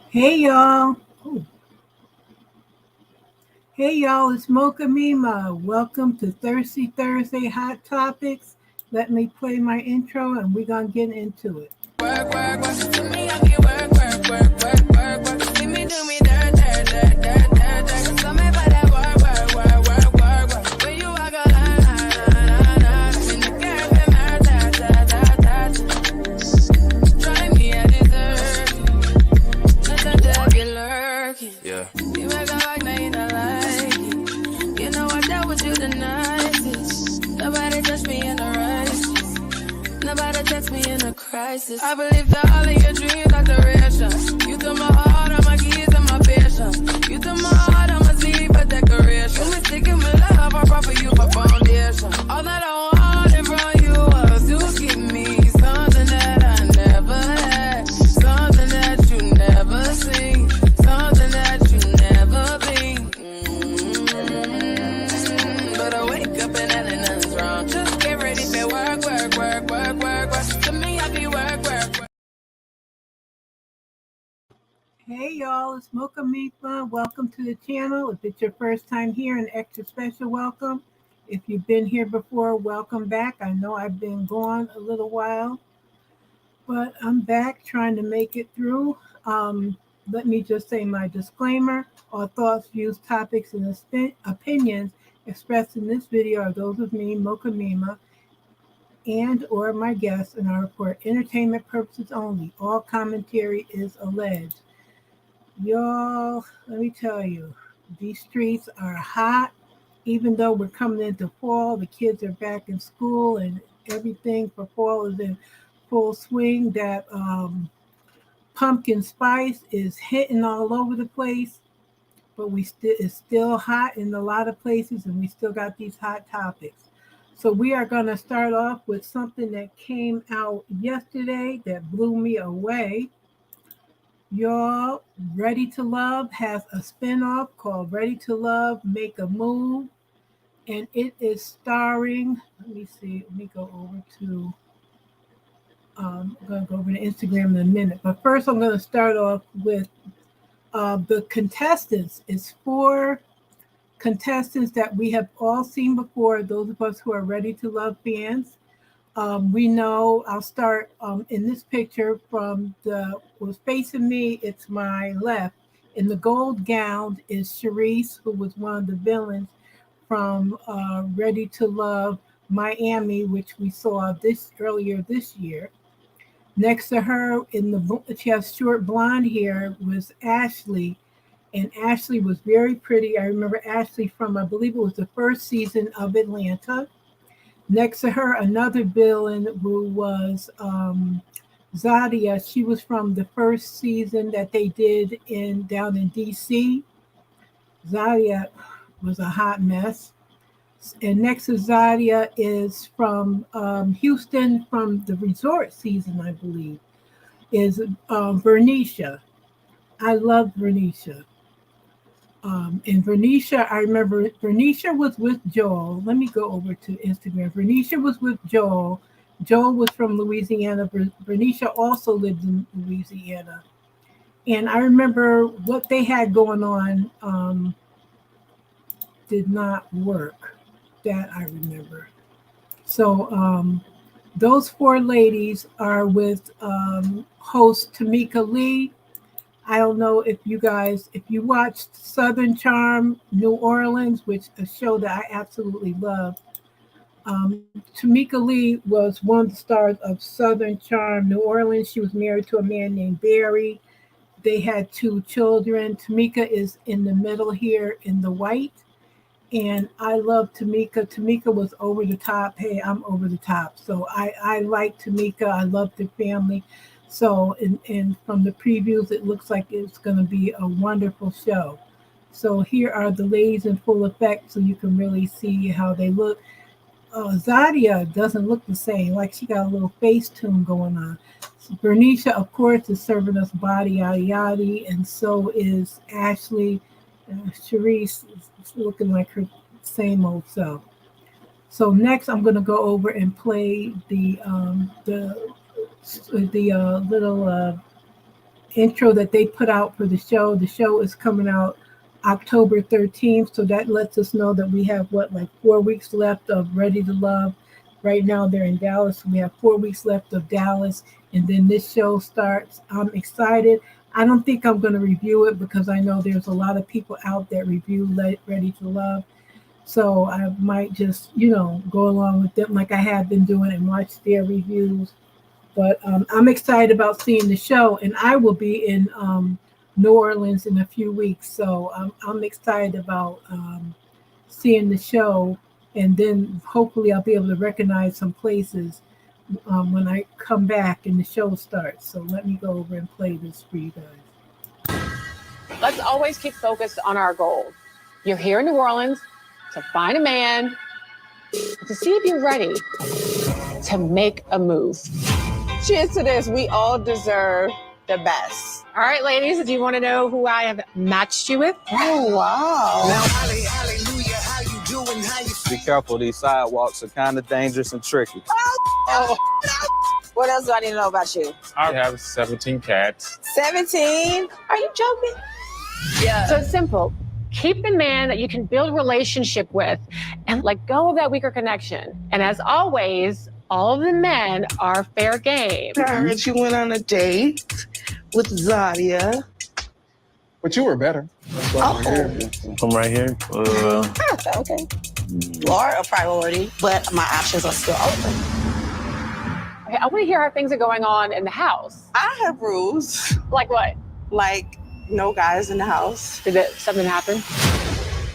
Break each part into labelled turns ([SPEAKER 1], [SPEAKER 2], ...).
[SPEAKER 1] Hey y'all. Ooh. Hey y'all, it's Mocha Mima. Welcome to Thirsty Thursday Hot Topics. Let me play my intro and we're gonna get into it. Work, work, work. To me, I get work, work, work, work, work, work. See me do me dirt, dirt, dirt, dirt, dirt, dirt. So me for that work, work, work, work, work, work. When you walk a line, line, line. In the girl, them hurt, hurt, hurt, hurt, hurt. Try me at dessert. Let the devil lurking. Yeah. You make a like, now you don't like it. You know I dealt with you the nicest. Nobody touched me in the right. Nobody text me in a crisis. I believe that all of your dreams are duration. You took my heart, all my keys, and my patience. You took my heart, I must leave a decoration. You mistaken with love, I brought for you for foundation. All that I wanted from you was to give me something that I never had, something that you never seen, something that you never been. But I wake up and nothing's wrong. Just get ready for work, work, work, work, work, work. To me, I be work, work, work. Hey y'all, it's Mocha Mifa. Welcome to the channel. If it's your first time here, an extra special welcome. If you've been here before, welcome back. I know I've been gone a little while, but I'm back trying to make it through. Let me just say my disclaimer. All thoughts, views, topics, and opinions expressed in this video are those of me, Mocha Mima, and or my guests, and are for entertainment purposes only. All commentary is alleged. Y'all, let me tell you, these streets are hot. Even though we're coming into fall, the kids are back in school and everything for fall is in full swing. That pumpkin spice is hitting all over the place, but it's still hot in a lot of places, and we still got these hot topics. So we are going to start off with something that came out yesterday that blew me away. Y'all, Ready to Love has a spinoff called Ready to Love, Make a Move, and it is starring, let me see, let me go over to, I'm going to go over to Instagram in a minute. But first, I'm going to start off with the contestants. It's four contestants that we have all seen before, those of us who are Ready to Love fans. We know, I'll start in this picture from was facing me, it's my left. In the gold gown is Tyrese, who was one of the villains from Ready to Love Miami, which we saw earlier this year. Next to her, she has short blonde hair, was Ashley, and Ashley was very pretty. I remember Ashley from, I believe it was the first season of Atlanta. Next to her, another villain who was Zadia. She was from the first season that they did down in DC. Zadia was a hot mess. And next to Zadia is from Houston, from the resort season, I believe, is Vernisha. I love Vernisha. And Vernisha, I remember Vernisha was with Joel. Let me go over to Instagram. Vernisha was with Joel. Joel was from Louisiana. Vernisha also lived in Louisiana. And I remember what they had going on did not work. That I remember. So those four ladies are with host Tamika Lee. I don't know if you watched Southern Charm New Orleans, which is a show that I absolutely love. Tamika Lee was one of the stars of Southern Charm New Orleans. She was married to a man named Barry. They had two children. Tamika is in the middle here in the white. And I love Tamika. Tamika was over the top. Hey, I'm over the top. So I like Tamika. I love the family. So, and from the previews, it looks like it's going to be a wonderful show. So here are the ladies in full effect, so you can really see how they look. Zadia doesn't look the same, like she got a little face tune going on. So Bernicia, of course, is serving us body yada yada, and so is Ashley. Therese is looking like her same old self. So next, I'm going to go over and play the little intro that they put out for the show. The show is coming out October 13th, so that lets us know that we have like 4 weeks left of Ready to Love. Right now they're in Dallas. So we have 4 weeks left of Dallas, and then this show starts. I'm excited. I don't think I'm going to review it because I know there's a lot of people out that review Ready to Love. So I might just, go along with them like I have been doing and watch their reviews. But I'm excited about seeing the show, and I will be in New Orleans in a few weeks. So I'm excited about seeing the show, and then hopefully I'll be able to recognize some places when I come back and the show starts. So let me go over and play this for you guys.
[SPEAKER 2] Let's always keep focused on our goal. You're here in New Orleans to find a man, to see if you're ready to make a move.
[SPEAKER 3] Cheers to this. We all deserve the best.
[SPEAKER 2] All right, ladies, do you want to know who I have matched you with?
[SPEAKER 3] Oh, wow.
[SPEAKER 4] Now, hallelujah, how you doing? How you
[SPEAKER 5] Be careful, these sidewalks are kind of dangerous and tricky.
[SPEAKER 3] Oh. What else do I need to know about you?
[SPEAKER 6] I have 17 cats.
[SPEAKER 3] 17? Are you joking?
[SPEAKER 2] Yeah. So it's simple. Keep the man that you can build a relationship with and let go of that weaker connection. And as always, all of the men are fair game.
[SPEAKER 7] I heard you went on a date with Zadia.
[SPEAKER 6] But you were better.
[SPEAKER 7] Oh.
[SPEAKER 5] Come right here.
[SPEAKER 3] Okay. You are a priority, but my options are still open.
[SPEAKER 2] Okay, I want to hear how things are going on in the house.
[SPEAKER 7] I have rules,
[SPEAKER 2] Like what?
[SPEAKER 7] like no guys in the house.
[SPEAKER 2] Did something happen?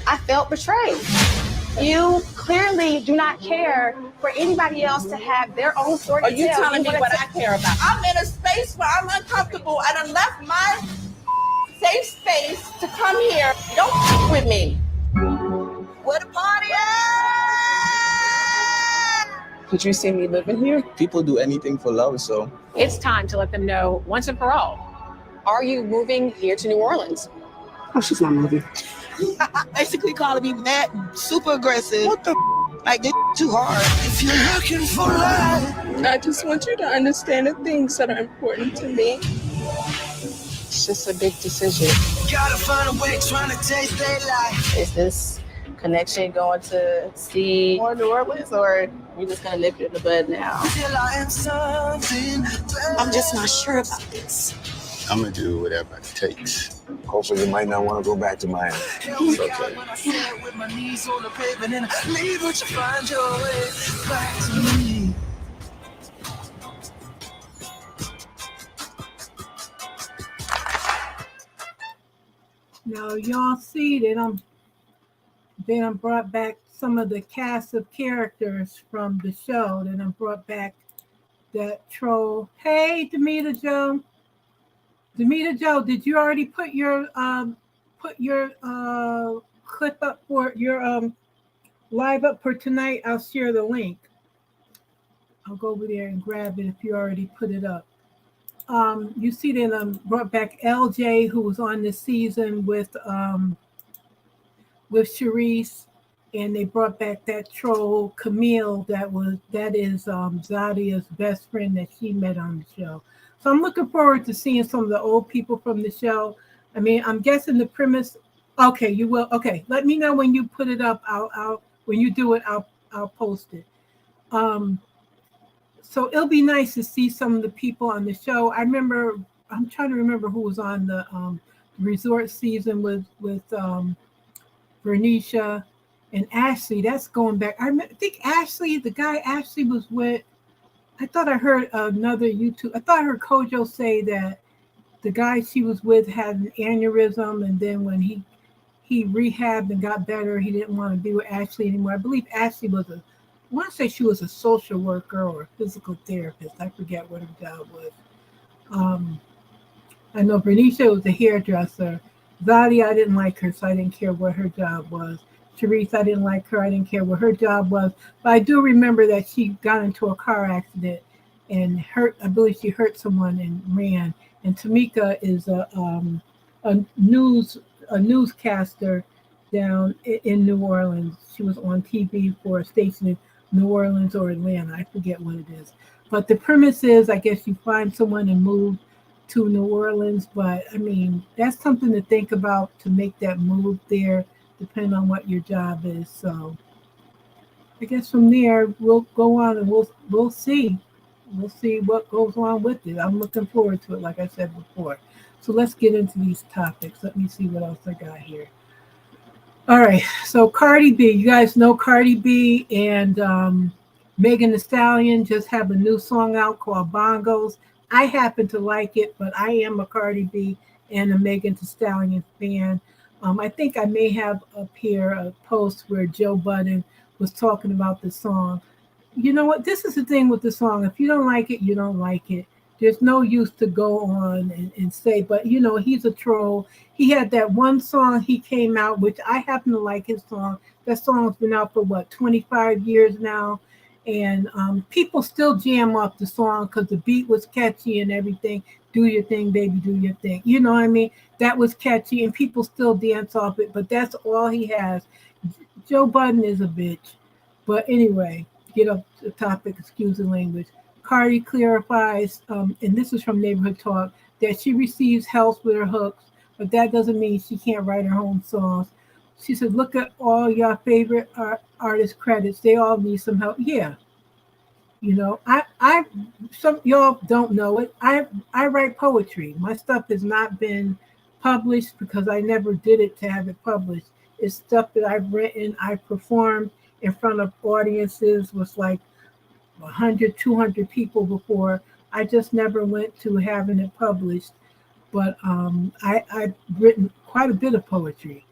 [SPEAKER 3] I felt betrayed. You clearly do not care for anybody else to have their own story.
[SPEAKER 7] Are you
[SPEAKER 3] to tell.
[SPEAKER 7] telling me what I care about? I'm in a space where I'm uncomfortable. I done left my safe space to come here. Don't with me. Where the party at? Did you see me living here?
[SPEAKER 5] People do anything for love, so.
[SPEAKER 2] It's time to let them know once and for all. Are you moving here to New Orleans?
[SPEAKER 7] Oh, she's not moving.
[SPEAKER 4] basically calling me mad, super aggressive.
[SPEAKER 7] What the?
[SPEAKER 4] Like, this too hard. If you're looking for love,
[SPEAKER 7] I just want you to understand the things that are important to me. It's just a big decision.
[SPEAKER 4] gotta find a way trying to taste their life.
[SPEAKER 3] Is this connection going to see more New Orleans, or we just gonna nip it in the bud now?
[SPEAKER 4] Till I am something better.
[SPEAKER 3] I'm just not sure about this.
[SPEAKER 8] I'm gonna do whatever it takes. Hopefully, you might not want to go back to Miami. It's okay.
[SPEAKER 4] When I stand with my knees on the pavement and I leave, but you find your way back to me.
[SPEAKER 1] Now y'all see that I'm brought back some of the cast of characters from the show. Then I brought back that troll. Hey, Demita Joe. Demita Joe, did you already put your clip up for your live up for tonight? I'll share the link. I'll go over there and grab it if you already put it up. You see that I brought back LJ, who was on this season with Tyrese, and they brought back that troll Camille that is Zadia's best friend that she met on the show. So I'm looking forward to seeing some of the old people from the show. I mean, I'm guessing the premise. Okay, you will. Okay, let me know when you put it up. I'll when you do it, I'll post it. So it'll be nice to see some of the people on the show. I'm trying to remember who was on the resort season with Bernicia and Ashley. That's going back. I think Ashley, the guy Ashley was with. I thought I heard another YouTube. I thought I heard Kojo say that the guy she was with had an aneurysm, and then when he rehabbed and got better, he didn't want to be with Ashley anymore. I believe Ashley was I want to say she was a social worker or a physical therapist. I forget what her job was. I know Bernicia was a hairdresser. Zadia, I didn't like her, so I didn't care what her job was. Therese, I didn't like her. I didn't care what her job was. But I do remember that she got into a car accident and I believe she hurt someone and ran. And Tamika is a newscaster down in New Orleans. She was on TV for a station in New Orleans or Atlanta. I forget what it is. But the premise is, I guess you find someone and move to New Orleans, but I mean, that's something to think about to make that move there, depending on what your job is. So I guess from there we'll go on and we'll see. We'll see what goes on with it. I'm looking forward to it, like I said before. So let's get into these topics. Let me see what else I got here. All right, so Cardi B, you guys know Cardi B and Megan Thee Stallion just have a new song out called Bongos. I happen to like it, but I am a Cardi B and a Megan Thee Stallion fan. I think I may have up here a post where Joe Budden was talking about the song. You know what? This is the thing with the song. If you don't like it, you don't like it. There's no use to go on and say, but you know, he's a troll. He had that one song he came out, which I happen to like his song. That song's been out for 25 years now. And people still jam off the song because the beat was catchy and everything. Do your thing, baby, do your thing. You know what I mean? That was catchy and people still dance off it, but that's all he has. Joe Budden is a bitch. But anyway, get up the topic, excuse the language. Cardi clarifies, and this is from Neighborhood Talk, that she receives help with her hooks, but that doesn't mean she can't write her own songs. She said, look at all your favorite artist credits. They all need some help. Yeah. You know, I some y'all don't know it. I write poetry. My stuff has not been published because I never did it to have it published. It's stuff that I've written. I performed in front of audiences with like 100, 200 people before. I just never went to having it published. But I've written quite a bit of poetry.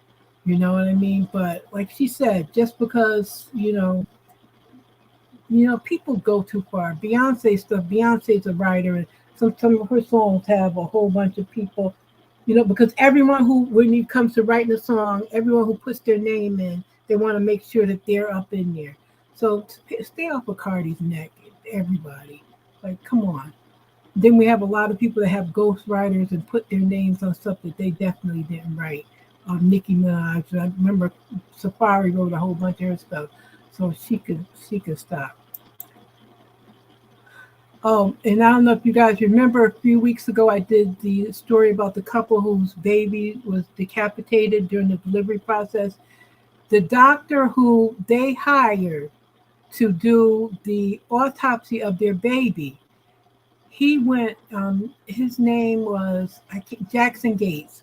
[SPEAKER 1] You know what I mean? But like she said, just because, you know, people go too far. Beyonce's a writer, and some of her songs have a whole bunch of people, you know, because everyone who, when it comes to writing a song, everyone who puts their name in, they want to make sure that they're up in there. So stay off of Cardi's neck, everybody. Like, come on. Then we have a lot of people that have ghost writers and put their names on stuff that they definitely didn't write. Nicki Minaj, I remember Safari wrote a whole bunch of her stuff, so she could stop. Oh, and I don't know if you guys remember, a few weeks ago I did the story about the couple whose baby was decapitated during the delivery process. The doctor who they hired to do the autopsy of their baby, he went, his name was Jackson Gates.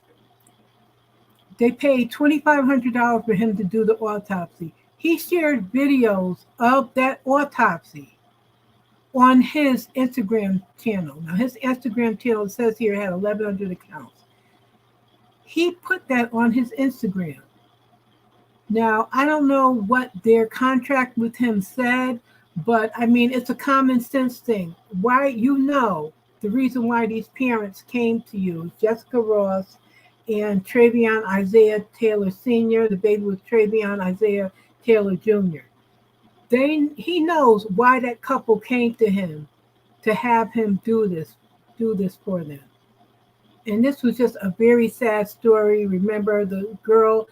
[SPEAKER 1] They paid $2,500 for him to do the autopsy. He shared videos of that autopsy on his Instagram channel. Now, his Instagram channel, it says here, had 1,100 accounts. He put that on his Instagram. Now, I don't know what their contract with him said, but I mean, it's a common sense thing. Why, you know, the reason why these parents came to you, Jessica Ross and Travion Isaiah Taylor Sr., the baby was Travion Isaiah Taylor Jr. He knows why that couple came to him to have him do this for them. And this was just a very sad story. Remember, the girl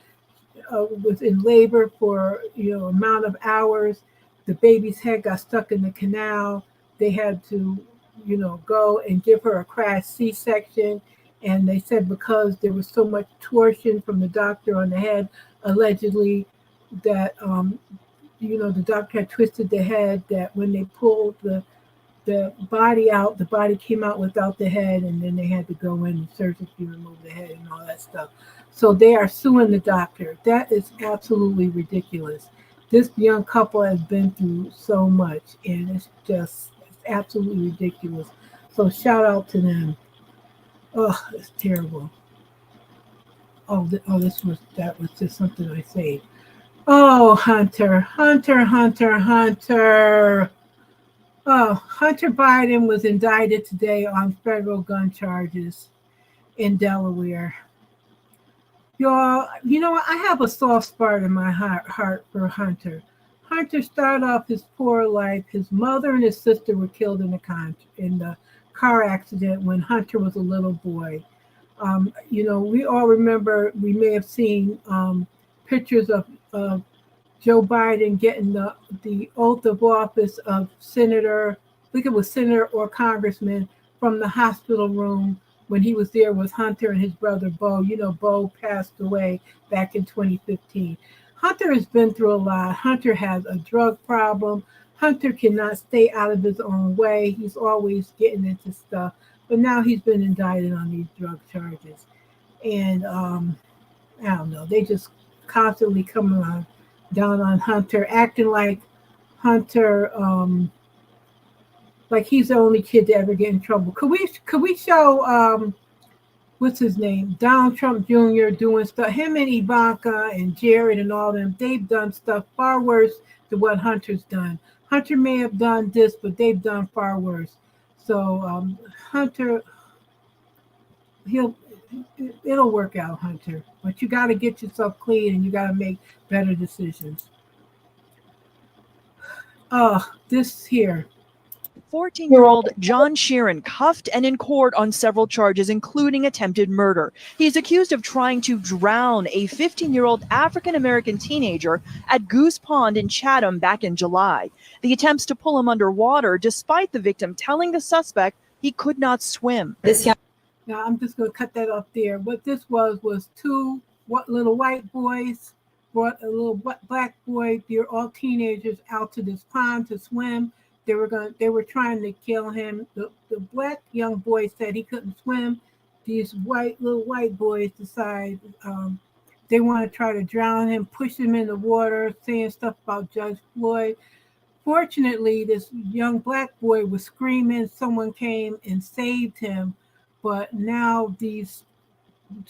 [SPEAKER 1] was in labor for amount of hours. The baby's head got stuck in the canal. They had to go and give her a crash C-section. And they said because there was so much torsion from the doctor on the head, allegedly, that the doctor had twisted the head, that when they pulled the body out, the body came out without the head, and then they had to go in and surgically remove the head and all that stuff. So they are suing the doctor. That is absolutely ridiculous. This young couple has been through so much, and it's absolutely ridiculous. So shout out to them. Oh, it's terrible. That was just something I saved. Oh, Hunter. Oh, Hunter Biden was indicted today on federal gun charges in Delaware. Y'all, I have a soft spot in my heart for Hunter. Hunter started off his poor life. His mother and his sister were killed in the car accident when Hunter was a little boy. We all remember, we may have seen pictures of Joe Biden getting the oath of office of senator, I think it was senator or congressman, from the hospital room when he was there with Hunter and his brother Bo. You know, Bo passed away back in 2015. Hunter has been through a lot. Hunter has a drug problem. Hunter cannot stay out of his own way. He's always getting into stuff. But now he's been indicted on these drug charges. And I don't know. They just constantly coming on down on Hunter, acting like Hunter, like he's the only kid to ever get in trouble. Could we show what's his name? Donald Trump Jr. doing stuff. Him and Ivanka and Jared and all them, they've done stuff far worse than what Hunter's done. Hunter may have done this, but they've done far worse. So Hunter, it'll work out, Hunter. But you got to get yourself clean and you got to make better decisions. This here.
[SPEAKER 9] 14-year-old John Sheeran cuffed and in court on several charges, including attempted murder. He's accused of trying to drown a 15-year-old African-American teenager at Goose Pond in Chatham back in July. The attempts to pull him underwater, despite the victim telling the suspect he could not swim.
[SPEAKER 1] Now, I'm just going to cut that off there. What this was two little white boys brought a little black boy. They're all teenagers out to this pond to swim. They were trying to kill him. The black young boy said he couldn't swim. These little white boys decide they want to try to drown him, push him in the water, saying stuff about Judge Floyd. Fortunately, this young black boy was screaming. Someone came and saved him. But now this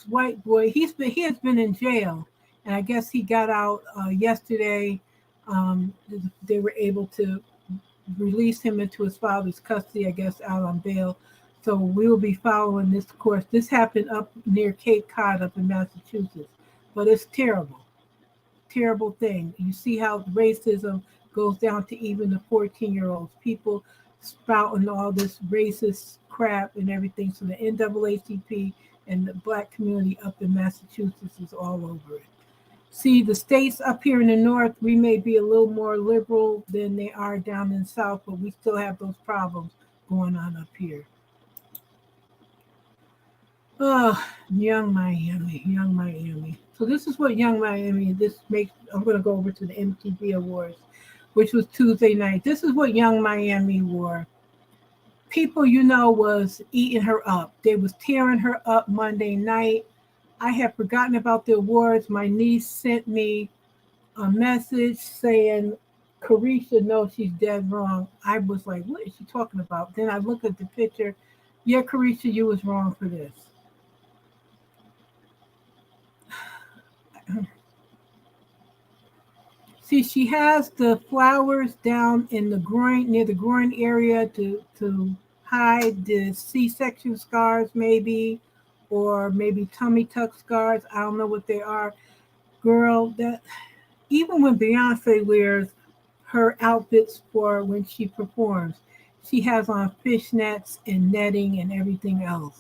[SPEAKER 1] white boy, he has been in jail, and I guess he got out yesterday. They were able to release him into his father's custody, I guess, out on bail. So we will be following this course. This happened up near Cape Cod up in Massachusetts, but it's terrible thing. You see how racism goes down to even the 14-year-olds. People spouting all this racist crap and everything. So the NAACP and the black community up in Massachusetts is all over it. See, the states up here in the north, we may be a little more liberal than they are down in the south, but we still have those problems going on up here. Oh, Young Miami. So this is what Young Miami, I'm going to go over to the MTV Awards, which was Tuesday night. This is what Young Miami wore. People, was eating her up. They was tearing her up Monday night. I have forgotten about the awards. My niece sent me a message saying, Carisha, no, she's dead wrong. I was like, what is she talking about? Then I looked at the picture. Yeah, Carisha, you was wrong for this. See, she has the flowers down in the groin, near the groin area to hide the C-section scars, maybe, or maybe tummy tuck scars. I don't know what they are. Girl, that even when Beyonce wears her outfits for when she performs, she has on fishnets and netting and everything else.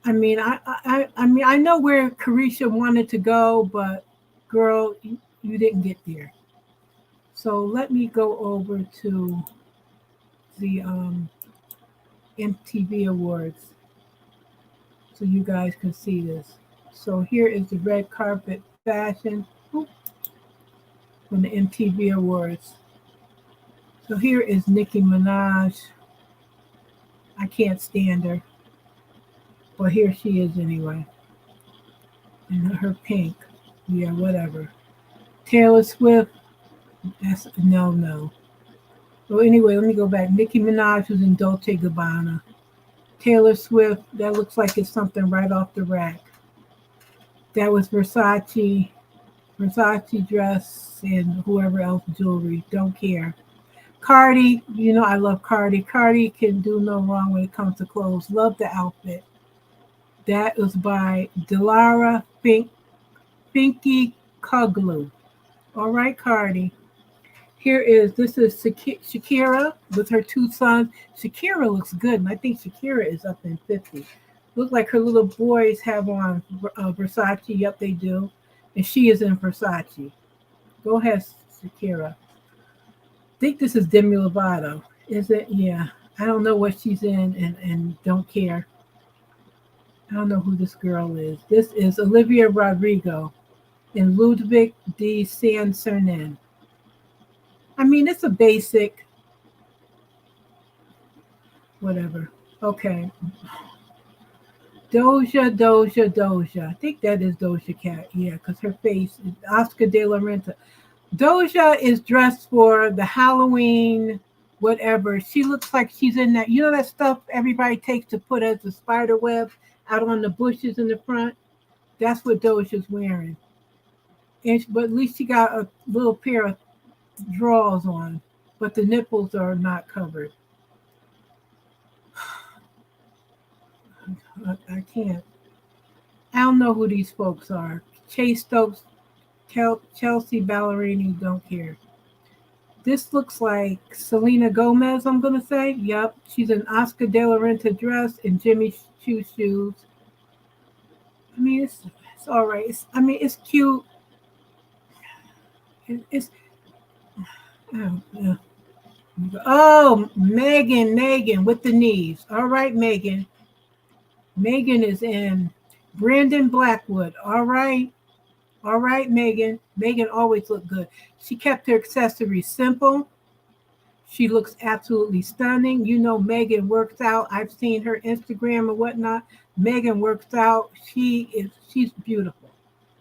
[SPEAKER 1] I mean, I know where Carisha wanted to go, but girl, you didn't get there. So let me go over to the MTV Awards so you guys can see this. So here is the red carpet fashion from the MTV Awards. So here is Nicki Minaj. I can't stand her. Well, here she is anyway. And her pink. Yeah, whatever. Taylor Swift. That's no. Well, anyway, let me go back. Nicki Minaj was in Dolce & Gabbana. Taylor Swift, that looks like it's something right off the rack. That was Versace dress and whoever else jewelry. Don't care. Cardi, I love Cardi. Cardi can do no wrong when it comes to clothes. Love the outfit. That was by Dilara Finky Kuglu. All right, Cardi. This is Shakira with her two sons. Shakira looks good, and I think Shakira is up in 50. Looks like her little boys have on Versace. Yep, they do. And she is in Versace. Go ahead, Shakira. I think this is Demi Lovato. Is it? Yeah. I don't know what she's in and don't care. I don't know who this girl is. This is Olivia Rodrigo and Ludwig de San Cernin. I mean, it's a basic, whatever. Okay. Doja. I think that is Doja Cat. Yeah, because her face is Oscar de la Renta. Doja is dressed for the Halloween, whatever. She looks like she's in that, that stuff everybody takes to put as a spider web out on the bushes in the front? That's what Doja's wearing. But at least she got a little pair of drawers on, but the nipples are not covered. I can't. I don't know who these folks are. Chase Stokes, Chelsea Ballerini, don't care. This looks like Selena Gomez, I'm going to say. Yep, she's an Oscar de la Renta dress and Jimmy Choo shoes. I mean, it's all right. It's cute. Oh, Megan with the knees. All right, Megan. Megan is in Brandon Blackwood. All right, Megan. Megan always looked good. She kept her accessories simple. She looks absolutely stunning. Megan works out. I've seen her Instagram and whatnot. Megan works out. She's beautiful.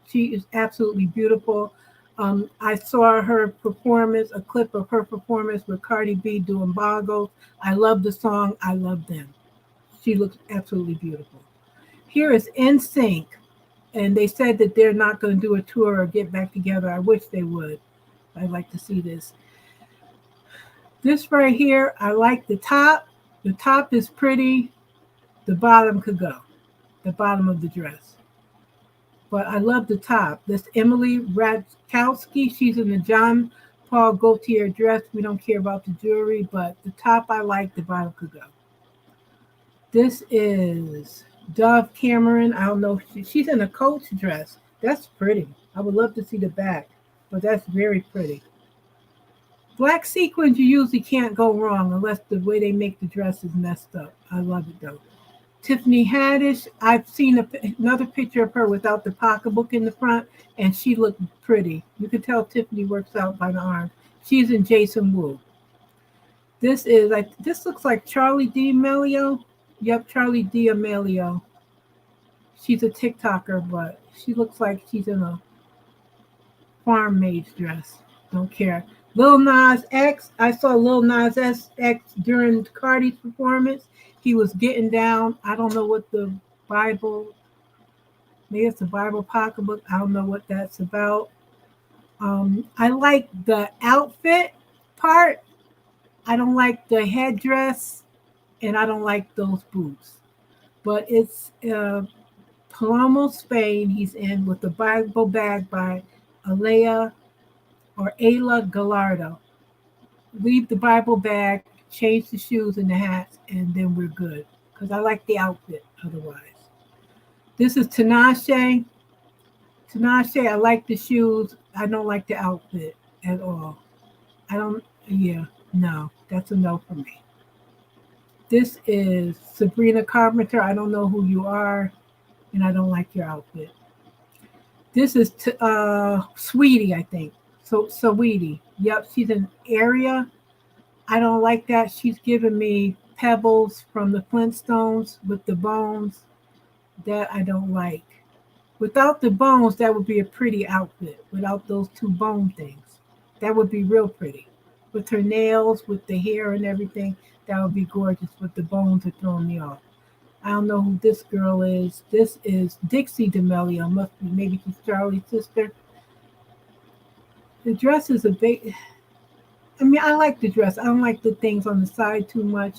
[SPEAKER 1] She is absolutely beautiful. I saw her performance, a clip of her performance with Cardi B doing bongos. I love the song. I love them. She looks absolutely beautiful. Here is NSYNC, and they said that they're not going to do a tour or get back together. I wish they would. I'd like to see this. This right here, I like the top. The top is pretty. The bottom could go. The bottom of the dress. But I love the top. This Emily Ratajkowski, she's in the John Paul Gaultier dress. We don't care about the jewelry, but the top I like, the bottom could go. This is Dove Cameron. I don't know. She's in a Coach dress. That's pretty. I would love to see the back, but that's very pretty. Black sequins, you usually can't go wrong unless the way they make the dress is messed up. I love it though. Tiffany Haddish, I've seen another picture of her without the pocketbook in the front, and she looked pretty. You can tell Tiffany works out by the arm. She's in Jason Wu. This looks like Charlie D'Amelio. Yep, Charlie D'Amelio. She's a TikToker, but she looks like she's in a farm maid's dress. Don't care. Lil Nas X. I saw Lil Nas X during Cardi's performance. He was getting down. I don't know what the Bible, maybe it's a Bible pocketbook. I don't know what that's about. I like the outfit part. I don't like the headdress, and I don't like those boots. But it's Palermo, Spain. He's in with the Bible bag by Ayla Gallardo. Leave the Bible bag, change the shoes and the hats, and then we're good. Because I like the outfit otherwise. This is Tinashe. Tinashe, I like the shoes. I don't like the outfit at all. No, that's a no for me. This is Sabrina Carpenter. I don't know who you are, and I don't like your outfit. This is Sweetie, I think. So Sweetie. Yep, she's an area. I don't like that. She's giving me Pebbles from the Flintstones with the bones. That I don't like. Without the bones, that would be a pretty outfit. Without those two bone things. That would be real pretty. With her nails, with the hair and everything, that would be gorgeous. But the bones are throwing me off. I don't know who this girl is. This is Dixie D'Amelio. Must be, maybe she's Charlie's sister. The dress is a big... I like the dress. I don't like the things on the side too much.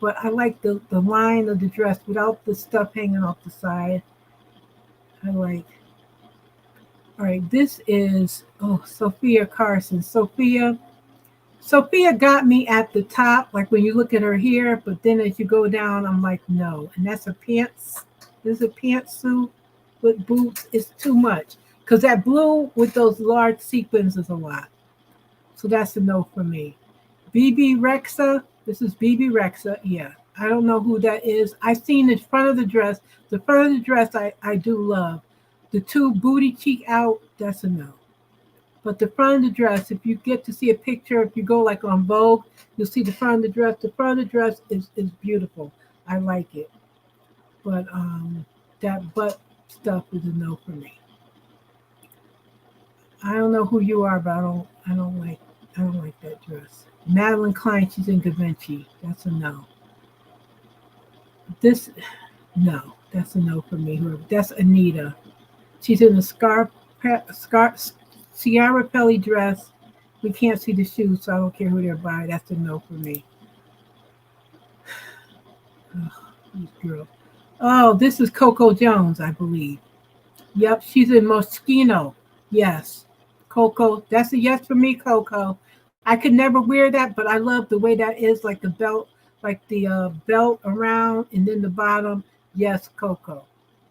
[SPEAKER 1] But I like the line of the dress without the stuff hanging off the side. I like... All right, this is... Sophia Carson. Sophia got me at the top, like when you look at her hair, but then as you go down, I'm like, no. And that's a pants. This is a pantsuit with boots. It's too much. Because that blue with those large sequins is a lot. So that's a no for me. BB Rexa. This is BB Rexa. Yeah, I don't know who that is. I seen the front of the dress. The front of the dress I do love. The two booty cheek out, that's a no. But the front of the dress, if you get to see a picture, if you go like on Vogue, you'll see the front of the dress. The front of the dress is beautiful. I like it. But that butt stuff is a no for me. I don't know who you are, but I don't like that dress. Madeline Klein, she's in Givenchy. That's a no. No, that's a no for me. That's Anita. She's in a Ciara Pelli dress. We can't see the shoes, so I don't care who they're by. That's a no for me. These girls. Oh, this is Coco Jones, I believe. Yep, she's in Moschino. Yes. Coco, that's a yes for me, Coco. I could never wear that, but I love the way that is, like the belt, belt around and then the bottom. Yes, Coco.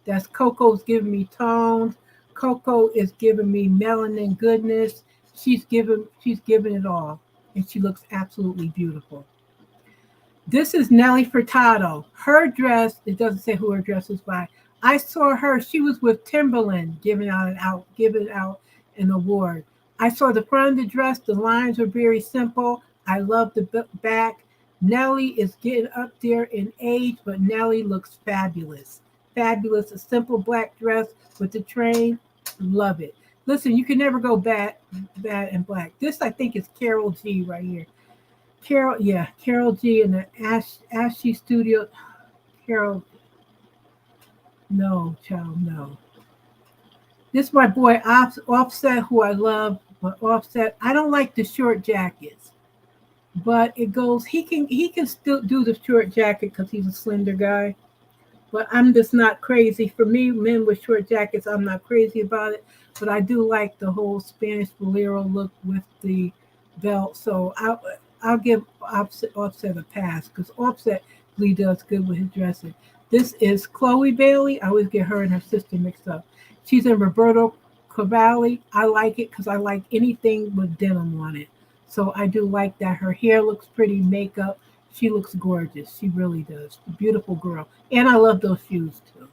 [SPEAKER 1] That's Coco's giving me tones. Coco is giving me melanin goodness. She's giving it all, and she looks absolutely beautiful. This is Nelly Furtado. Her dress, it doesn't say who her dress is by. I saw her. She was with Timberland giving out an award. I saw the front of the dress. The lines were very simple. I love the back. Nelly is getting up there in age, but Nelly looks fabulous. Fabulous. A simple black dress with the train. Love it. Listen, you can never go bad and black. This, I think, is Carol G right here. Carol G in the Ashley Studio. Carol. No, child, no. This is my boy Offset, who I love, but Offset, I don't like the short jackets. But it goes, he can still do the short jacket because he's a slender guy. But I'm just not crazy. For me, men with short jackets, I'm not crazy about it. But I do like the whole Spanish bolero look with the belt. So I'll give Offset a pass because Offset really does good with his dressing. This is Chloe Bailey. I always get her and her sister mixed up. She's in Roberto Cavalli. I like it because I like anything with denim on it. So I do like that. Her hair looks pretty, makeup. She looks gorgeous. She really does. A beautiful girl. And I love those shoes too.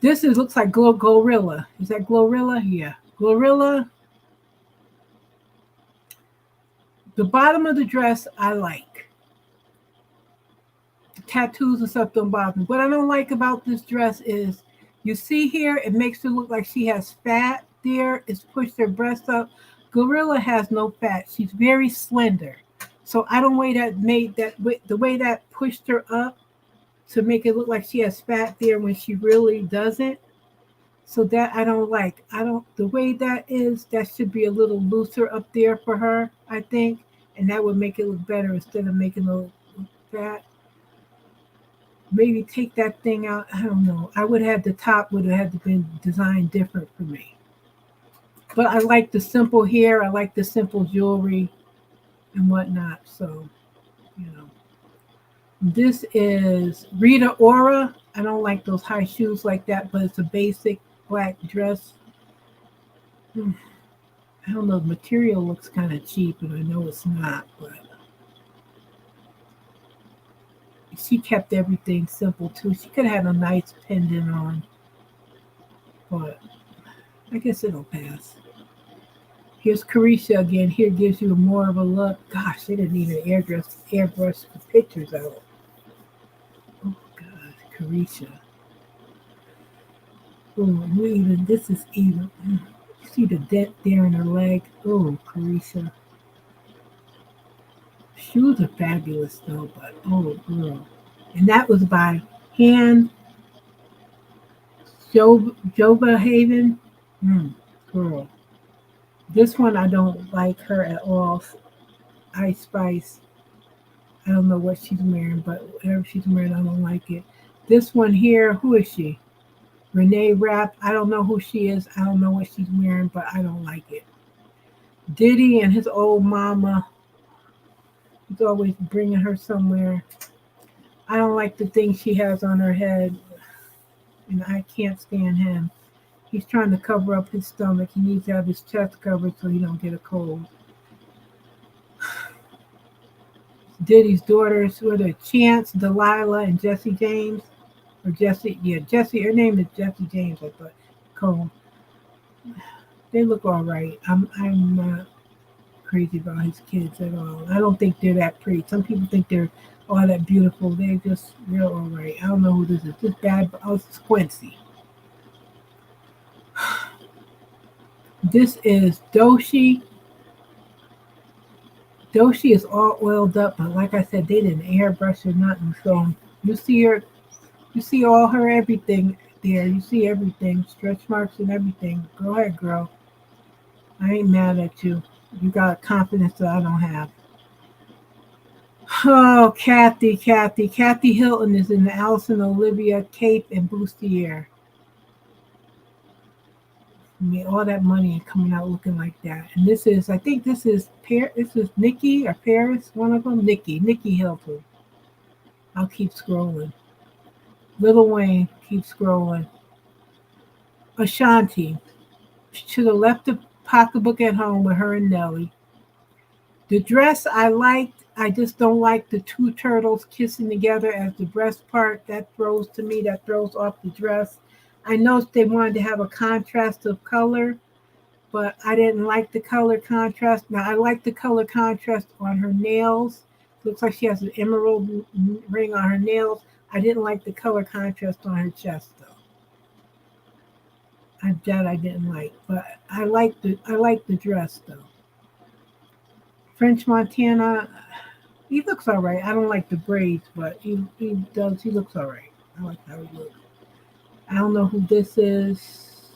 [SPEAKER 1] This looks like Glorilla. Is that Glorilla? Yeah. Glorilla. The bottom of the dress I like. The tattoos and stuff don't bother me. What I don't like about this dress is you see here, it makes her look like she has fat there. It's pushed her breast up. Glorilla has no fat. She's very slender. So I don't the way that pushed her up to make it look like she has fat there when she really doesn't. So that I don't like. The way that is, that should be a little looser up there for her, I think. And that would make it look better instead of making it look fat. Maybe take that thing out. I don't know. The top would have had to been designed different for me. But I like the simple hair. I like the simple jewelry and whatnot. So, This is Rita Ora. I don't like those high shoes like that, but it's a basic black dress. I don't know. The material looks kind of cheap, and I know it's not, but she kept everything simple too. She could have had a nice pendant on, but I guess it'll pass. Here's Carisha again. Here gives you more of a look. Gosh, they didn't even airbrush the pictures out. Oh God, Carisha. Oh, this is even. You see the dent there in her leg. Oh, Carisha. Shoes are fabulous though, but oh girl. And that was by Hand Jova Haven. Girl. This one I don't like her at all. Ice Spice. I don't know what she's wearing, but whatever she's wearing, I don't like it. This one here, who is she? Renee Rapp. I don't know who she is. I don't know what she's wearing, but I don't like it. Diddy and his old mama. He's always bringing her somewhere. I don't like the thing she has on her head, and I can't stand him. He's trying to cover up his stomach. He needs to have his chest covered so he don't get a cold. Diddy's daughters, were the Chance, Delilah, and Jesse James. Or Jesse, yeah, Jesse, her name is Jesse James, I thought. Cole. They look all right. I'm not crazy about his kids at all. I don't think they're that pretty. Some people think they're all that beautiful. They're all right. I don't know who this is. This bad, oh, it's Quincy. This is Doshi. Doshi is all oiled up, but like I said, they didn't airbrush or nothing. So you see her, you see all her everything there. You see everything, stretch marks and everything. Go ahead, girl. I ain't mad at you. You got confidence that I don't have. Oh, Kathy Hilton is in the Allison Olivia cape and bustier. I mean, all that money coming out looking like that. And this is, I think this is Nikki or Paris, one of them. Nikki Hilton. I'll keep scrolling. Lil Wayne, keep scrolling. Ashanti should have left the pocketbook at home with her and Nelly. The dress I liked. I just don't like the two turtles kissing together as the breast part. That throws off the dress. I know they wanted to have a contrast of color, but I didn't like the color contrast. Now, I like the color contrast on her nails. Looks like she has an emerald ring on her nails. I didn't like the color contrast on her chest, though. That I didn't like, but I like the dress, though. French Montana, he looks all right. I don't like the braids, but he looks all right. I like how he looks. I don't know who this is.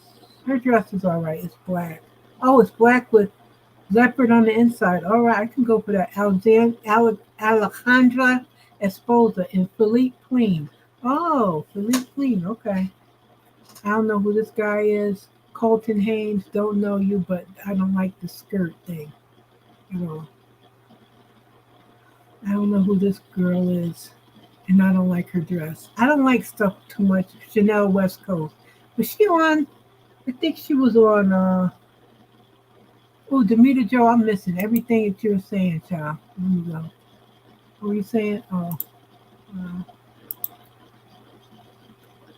[SPEAKER 1] Her dress is all right. It's black. Oh, it's black with leopard on the inside. All right, I can go for that. Alejandra Esposa and Philippe Queen. Oh, Philippe Queen. Okay. I don't know who this guy is. Colton Haynes. Don't know you, but I don't like the skirt thing at all. I don't know who this girl is. And I don't like her dress. I don't like stuff too much. Chanel West Coast. Was she on? I think she was on. Demeter Joe, I'm missing everything that you're saying, child. Let me go. What were you saying?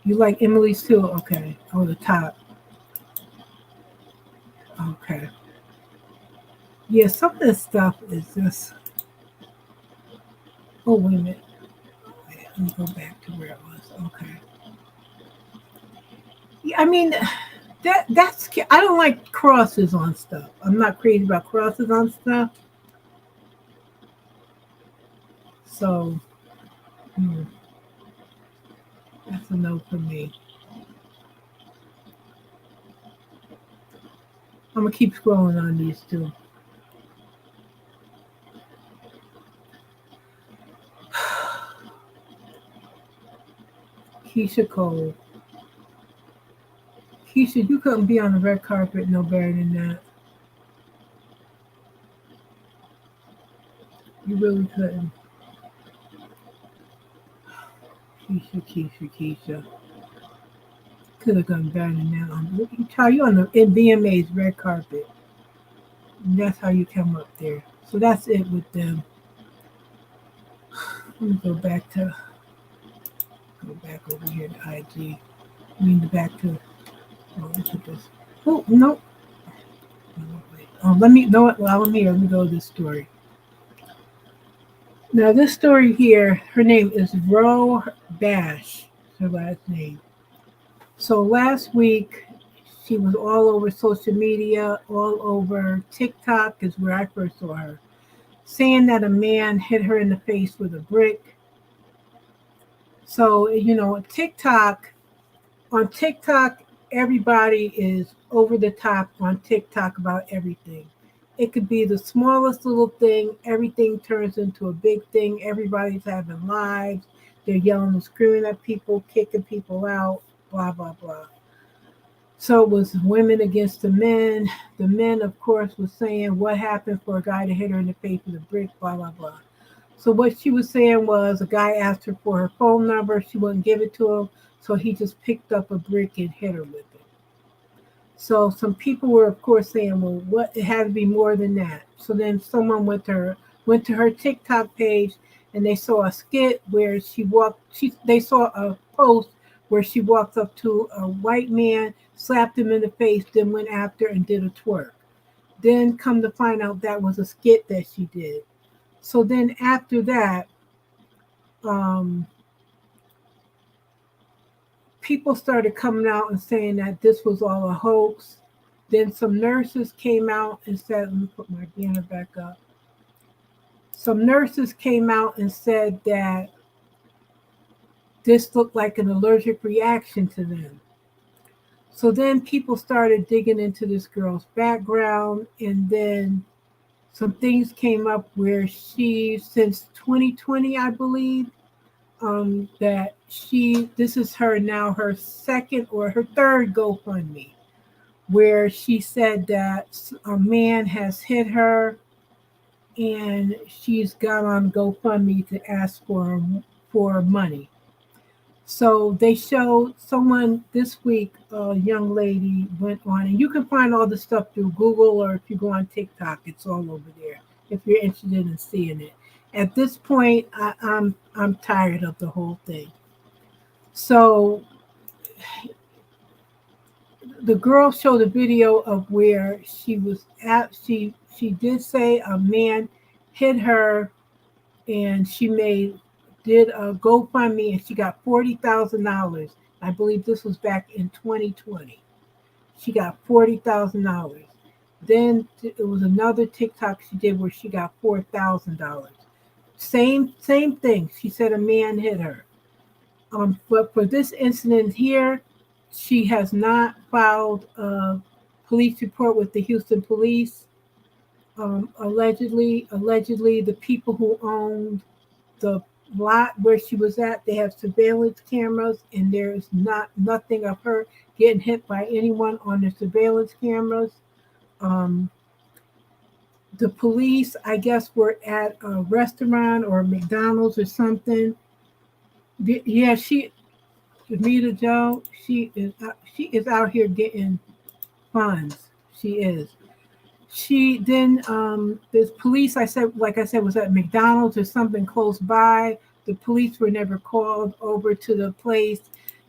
[SPEAKER 1] You like Emily's too? Okay. Oh, the top. Okay. Yeah, some of this stuff is just. Oh, wait a minute. Let me go back to where it was. Okay. Yeah, I mean, that's. I don't like crosses on stuff. I'm not crazy about crosses on stuff. So, that's a no for me. I'm gonna keep scrolling on these two. Keisha Cole. Keisha, you couldn't be on the red carpet no better than that. You really couldn't. Keisha. Could have done better than that. You try you on the VMA's red carpet. And that's how you come up there. So that's it with them. Let me go back over here to IG. Back to. Oh, look at this. Oh, no. Oh, let me know it while I'm here. Let me go to this story. Now, this story here, her name is Ro Bash, her last name. So last week, she was all over social media, all over TikTok is where I first saw her, saying that a man hit her in the face with a brick. So, on TikTok, everybody is over the top on TikTok about everything. It could be the smallest little thing. Everything turns into a big thing. Everybody's having lives. They're yelling and screaming at people, kicking people out, blah, blah, blah. So it was women against the men. The men, of course, was saying what happened for a guy to hit her in the face with a brick, blah, blah, blah. So what she was saying was a guy asked her for her phone number. She wouldn't give it to him. So he just picked up a brick and hit her with it. So some people were, of course, saying, well, it had to be more than that. So then someone went to went to her TikTok page and they saw a skit where they saw a post where she walked up to a white man, slapped him in the face, then went after and did a twerk. Then come to find out that was a skit that she did. So then after that, people started coming out and saying that this was all a hoax. Then some nurses came out and said, let me put my banner back up. Some nurses came out and said that this looked like an allergic reaction to them. So then people started digging into this girl's background, and then some things came up where she, since 2020, I believe, that this is her second or her third GoFundMe, where she said that a man has hit her and she's got on GoFundMe to ask for money. So they showed someone this week, a young lady went on, and you can find all the stuff through Google, or if you go on TikTok, it's all over there if you're interested in seeing it. At this point, I'm tired of the whole thing. So the girl showed a video of where she was at. She did say a man hit her, and she did a GoFundMe, and she got $40,000. I believe this was back in 2020. She got $40,000. Then it was another TikTok she did where she got $4,000. Same thing. She said a man hit her. But for this incident here, she has not filed a police report with the Houston police. Allegedly, the people who owned the lot where she was at, they have surveillance cameras, and there's nothing of her getting hit by anyone on the surveillance cameras. The police, I guess, were at a restaurant or McDonald's or something. Yeah, Anita Joe, she is out here getting funds. She is. There's police, like I said, was at McDonald's or something close by. The police were never called over to the place.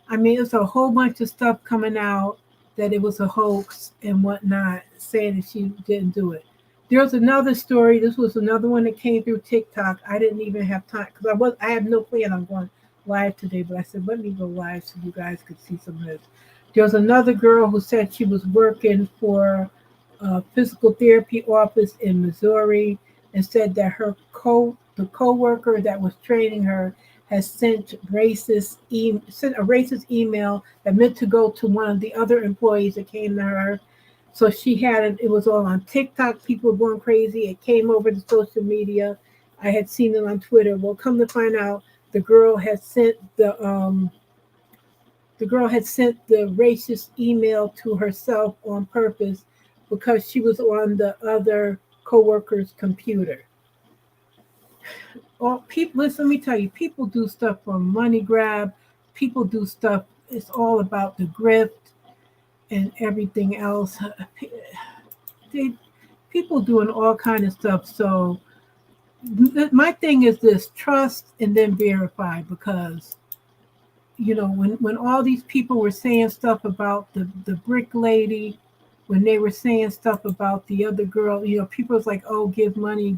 [SPEAKER 1] I mean, it's a whole bunch of stuff coming out that it was a hoax and whatnot, saying that she didn't do it. There's another story. This was another one that came through TikTok. I didn't even have time because I had no plan on going live today, but I said, let me go live so you guys could see some of this. There was another girl who said she was working for a physical therapy office in Missouri, and said that the co-worker that was training her has sent a racist email that meant to go to one of the other employees that came to her. So it was all on TikTok. People were going crazy. It came over to social media. I had seen it on Twitter. Well, come to find out, the girl had sent the racist email to herself on purpose because she was on the other coworker's computer. Listen, let me tell you, people do stuff for money grab. People do stuff. It's all about the grift and everything else. People doing all kind of stuff. So my thing is this: trust and then verify, because when all these people were saying stuff about the brick lady, when they were saying stuff about the other girl, people was like, oh, give money.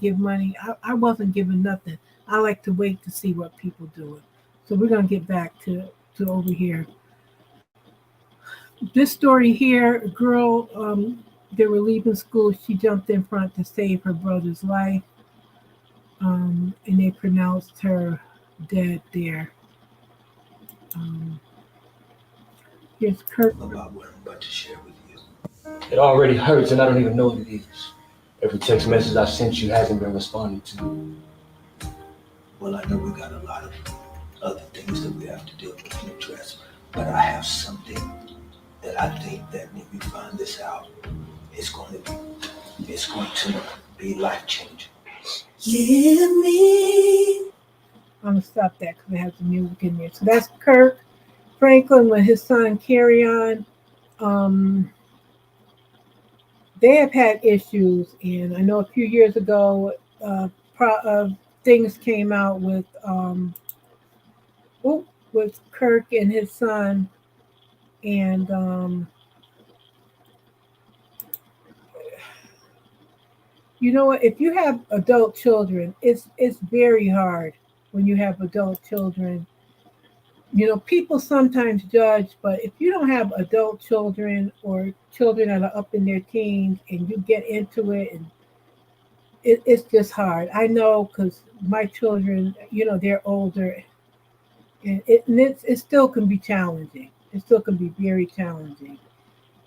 [SPEAKER 1] I wasn't giving nothing. I like to wait to see what people do. So we're going to get back to over here. This story here, a girl, they were leaving school. She jumped in front to save her brother's life. And they pronounced her dead there. Here's Kirk.
[SPEAKER 10] About what I'm about to share with you. It already hurts, and I don't even know what it is. Every text message I sent you hasn't been responded to. Well, I know we got a lot of other things that we have to deal with and address, but I have something that I think that if we find this out, it's going to be life-changing.
[SPEAKER 1] Give me. I'm going to stop that because it has the music in there. So that's Kirk Franklin with his son Kerrion. They have had issues, and I know a few years ago, things came out with Kirk and his son, and you know what? If you have adult children, it's very hard when you have adult children. You know, people sometimes judge, but if you don't have adult children or children that are up in their teens and you get into it, and it's just hard. I know because my children, you know, they're older, and it still can be challenging. It still can be very challenging.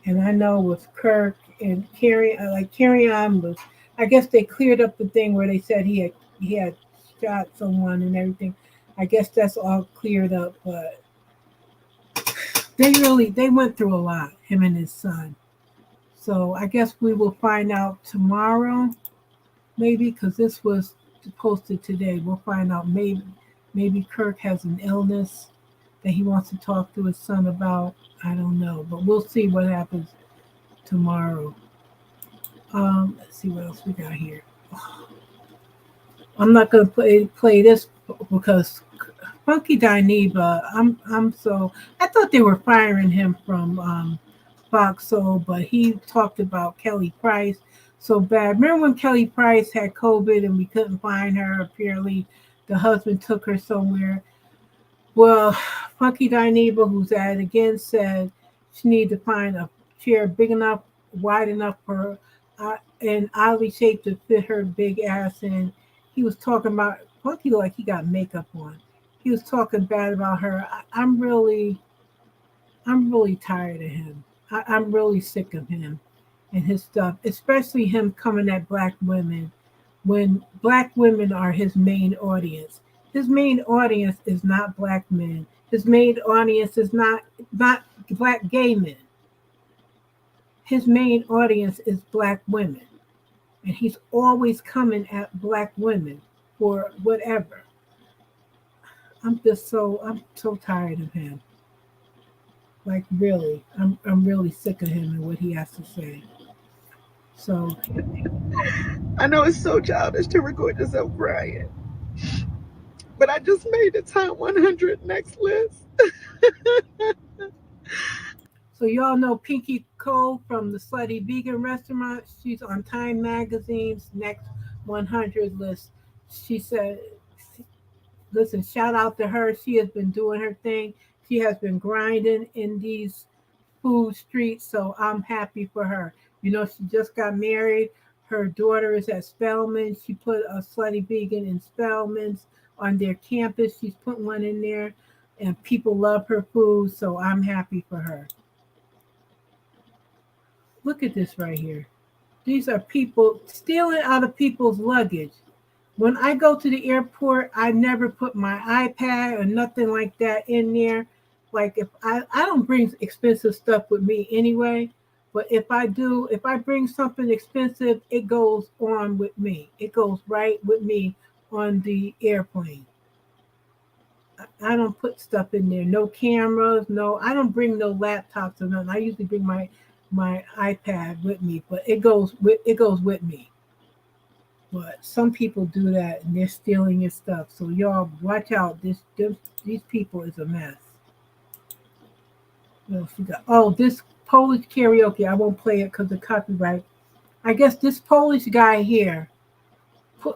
[SPEAKER 1] And I know with Kirk and Kerrion was, I guess they cleared up the thing where they said he had shot someone and everything. I guess that's all cleared up, but they went through a lot, him and his son. So I guess we will find out tomorrow, maybe, because this was posted today. We'll find out maybe Kirk has an illness that he wants to talk to his son about. I don't know, but we'll see what happens tomorrow. Let's see what else we got here. I'm not gonna play this because Funky Dineva. I thought they were firing him from Fox Soul, but he talked about Kelly Price so bad. Remember when Kelly Price had COVID and we couldn't find her? Apparently, the husband took her somewhere. Well, Funky Dineva, who's at it again, said she needed to find a chair big enough, wide enough for and oddly shaped to fit her big ass in. He was talking about Funky like he got makeup on. He was talking bad about her. I'm really tired of him. I'm really sick of him and his stuff, especially him coming at black women when black women are his main audience. His main audience is not black men. His main audience is not black gay men. His main audience is black women. And he's always coming at black women for whatever. I'm so tired of him. Like really, I'm really sick of him and what he has to say. So
[SPEAKER 11] I know it's so childish to record yourself crying, but I just made the top 100 next list.
[SPEAKER 1] So y'all know Pinky Cole from the Slutty Vegan Restaurant. She's on Time Magazine's next 100 list. She said, listen, shout out to her. She has been doing her thing. She has been grinding in these food streets, so I'm happy for her. You know, she just got married. Her daughter is at Spelman. She put a Slutty Vegan in Spelman's on their campus. She's put one in there, and people love her food, so I'm happy for her. Look at this right here. These are people stealing out of people's luggage. When I go to the airport, I never put my iPad or nothing like that in there. Like if I don't bring expensive stuff with me anyway, but if I bring something expensive, it goes on with me. It goes right with me on the airplane. I don't put stuff in there. No cameras, I don't bring no laptops or nothing. I usually bring my iPad with me, but it goes with me. But some people do that and they're stealing your stuff. So y'all watch out. These people is a mess. What else we got? Oh, this Polish karaoke. I won't play it because of copyright. I guess this Polish guy here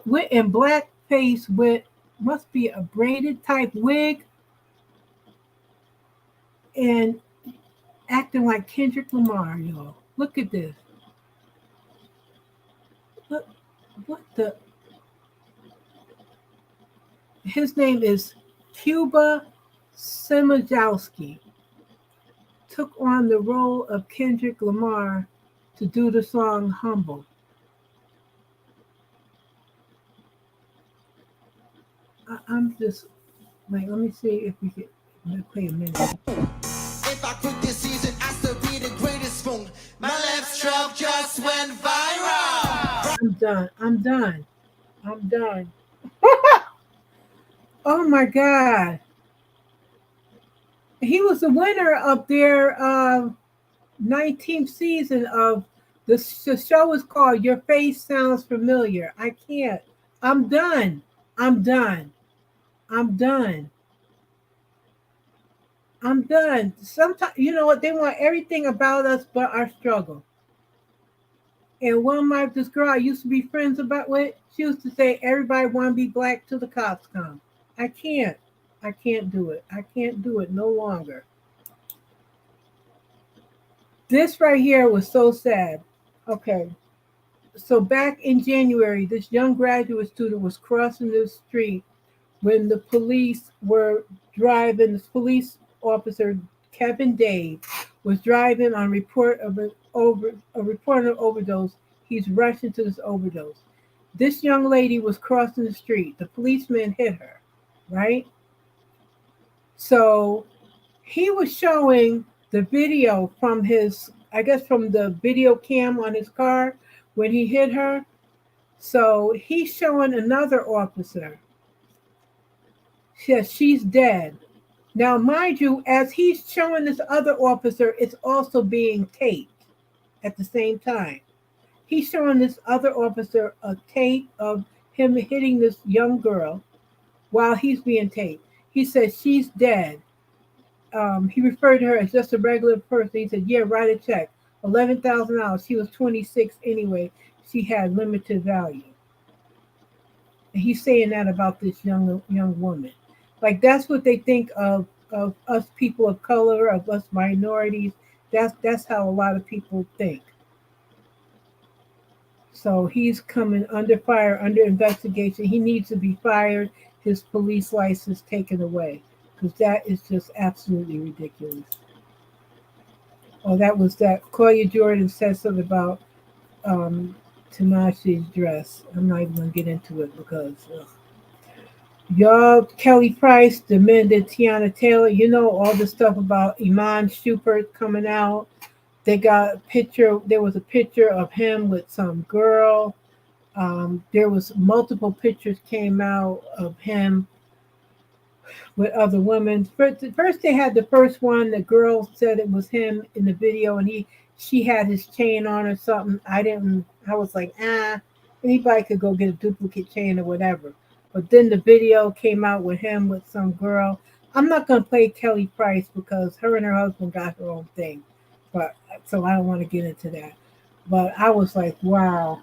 [SPEAKER 1] went in blackface with must be a braided type wig and acting like Kendrick Lamar, y'all. Look at this. Look, what the? His name is Cuba Simajowski. Took on the role of Kendrick Lamar to do the song Humble. I'm just like, let me see if we can play a minute.
[SPEAKER 4] If I quit this season, I still be the greatest phone. My left stroke just went viral.
[SPEAKER 1] I'm done. Oh my God. He was the winner of their 19th season of the show is called Your Face Sounds Familiar. I can't. I'm done. I'm done. I'm done. I'm done. Sometimes, you know what? They want everything about us but our struggle. And this girl I used to be friends with, she used to say, everybody want to be black till the cops come. I can't. I can't do it. I can't do it no longer. This right here was so sad. Okay. So back in January, this young graduate student was crossing the street when the police were driving. This police officer, Kevin Dave, was driving on report of a report of overdose. He's rushing to this overdose. This young lady was crossing the street. The policeman hit her, right? So he was showing the video from from the video cam on his car when he hit her. So he's showing another officer. Says she's dead. Now, mind you, as he's showing this other officer, it's also being taped at the same time. He's showing this other officer a tape of him hitting this young girl while he's being taped. He says she's dead. He referred to her as just a regular person. He said, yeah, write a check. $11,000. She was 26 anyway. She had limited value. And he's saying that about this young woman. Like, that's what they think of us people of color, of us minorities. That's how a lot of people think. So he's coming under fire, under investigation. He needs to be fired, his police license taken away, because that is just absolutely ridiculous. Oh, that was that. Claudia Jordan said something about Tinashe's dress. I'm not even going to get into it because... Y'all, Kelly Price demanded Teyana Taylor. You know all the stuff about Iman Shumpert coming out. They got a picture. There was a picture of him with some girl. There was multiple pictures came out of him with other women. First they had the first one. The girl said it was him in the video, and she had his chain on or something. I was like, anybody could go get a duplicate chain or whatever. But then the video came out with him with some girl. I'm not going to play Kelly Price because her and her husband got her own thing. So I don't want to get into that. But I was like, wow.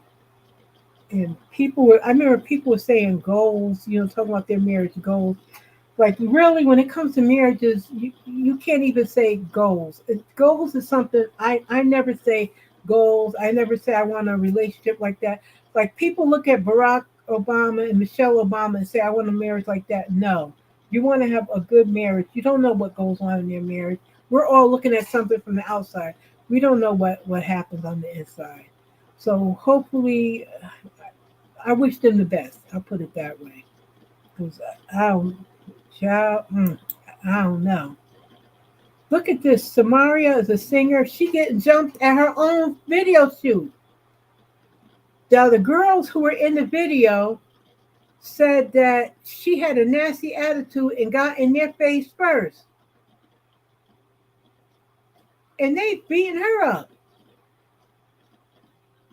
[SPEAKER 1] And I remember people were saying goals, talking about their marriage goals. Like, really, when it comes to marriages, you can't even say goals. Goals is something, I never say goals. I never say I want a relationship like that. Like, people look at Barack Obama and Michelle Obama and say, I want a marriage like that. No, you want to have a good marriage. You don't know what goes on in their marriage. We're all looking at something from the outside. We don't know what happens on the inside. So hopefully, I wish them the best. I'll put it that way. Because I don't know. Look at this. Samaria is a singer. She getting jumped at her own video shoot. Now, the girls who were in the video said that she had a nasty attitude and got in their face first. And they beating her up.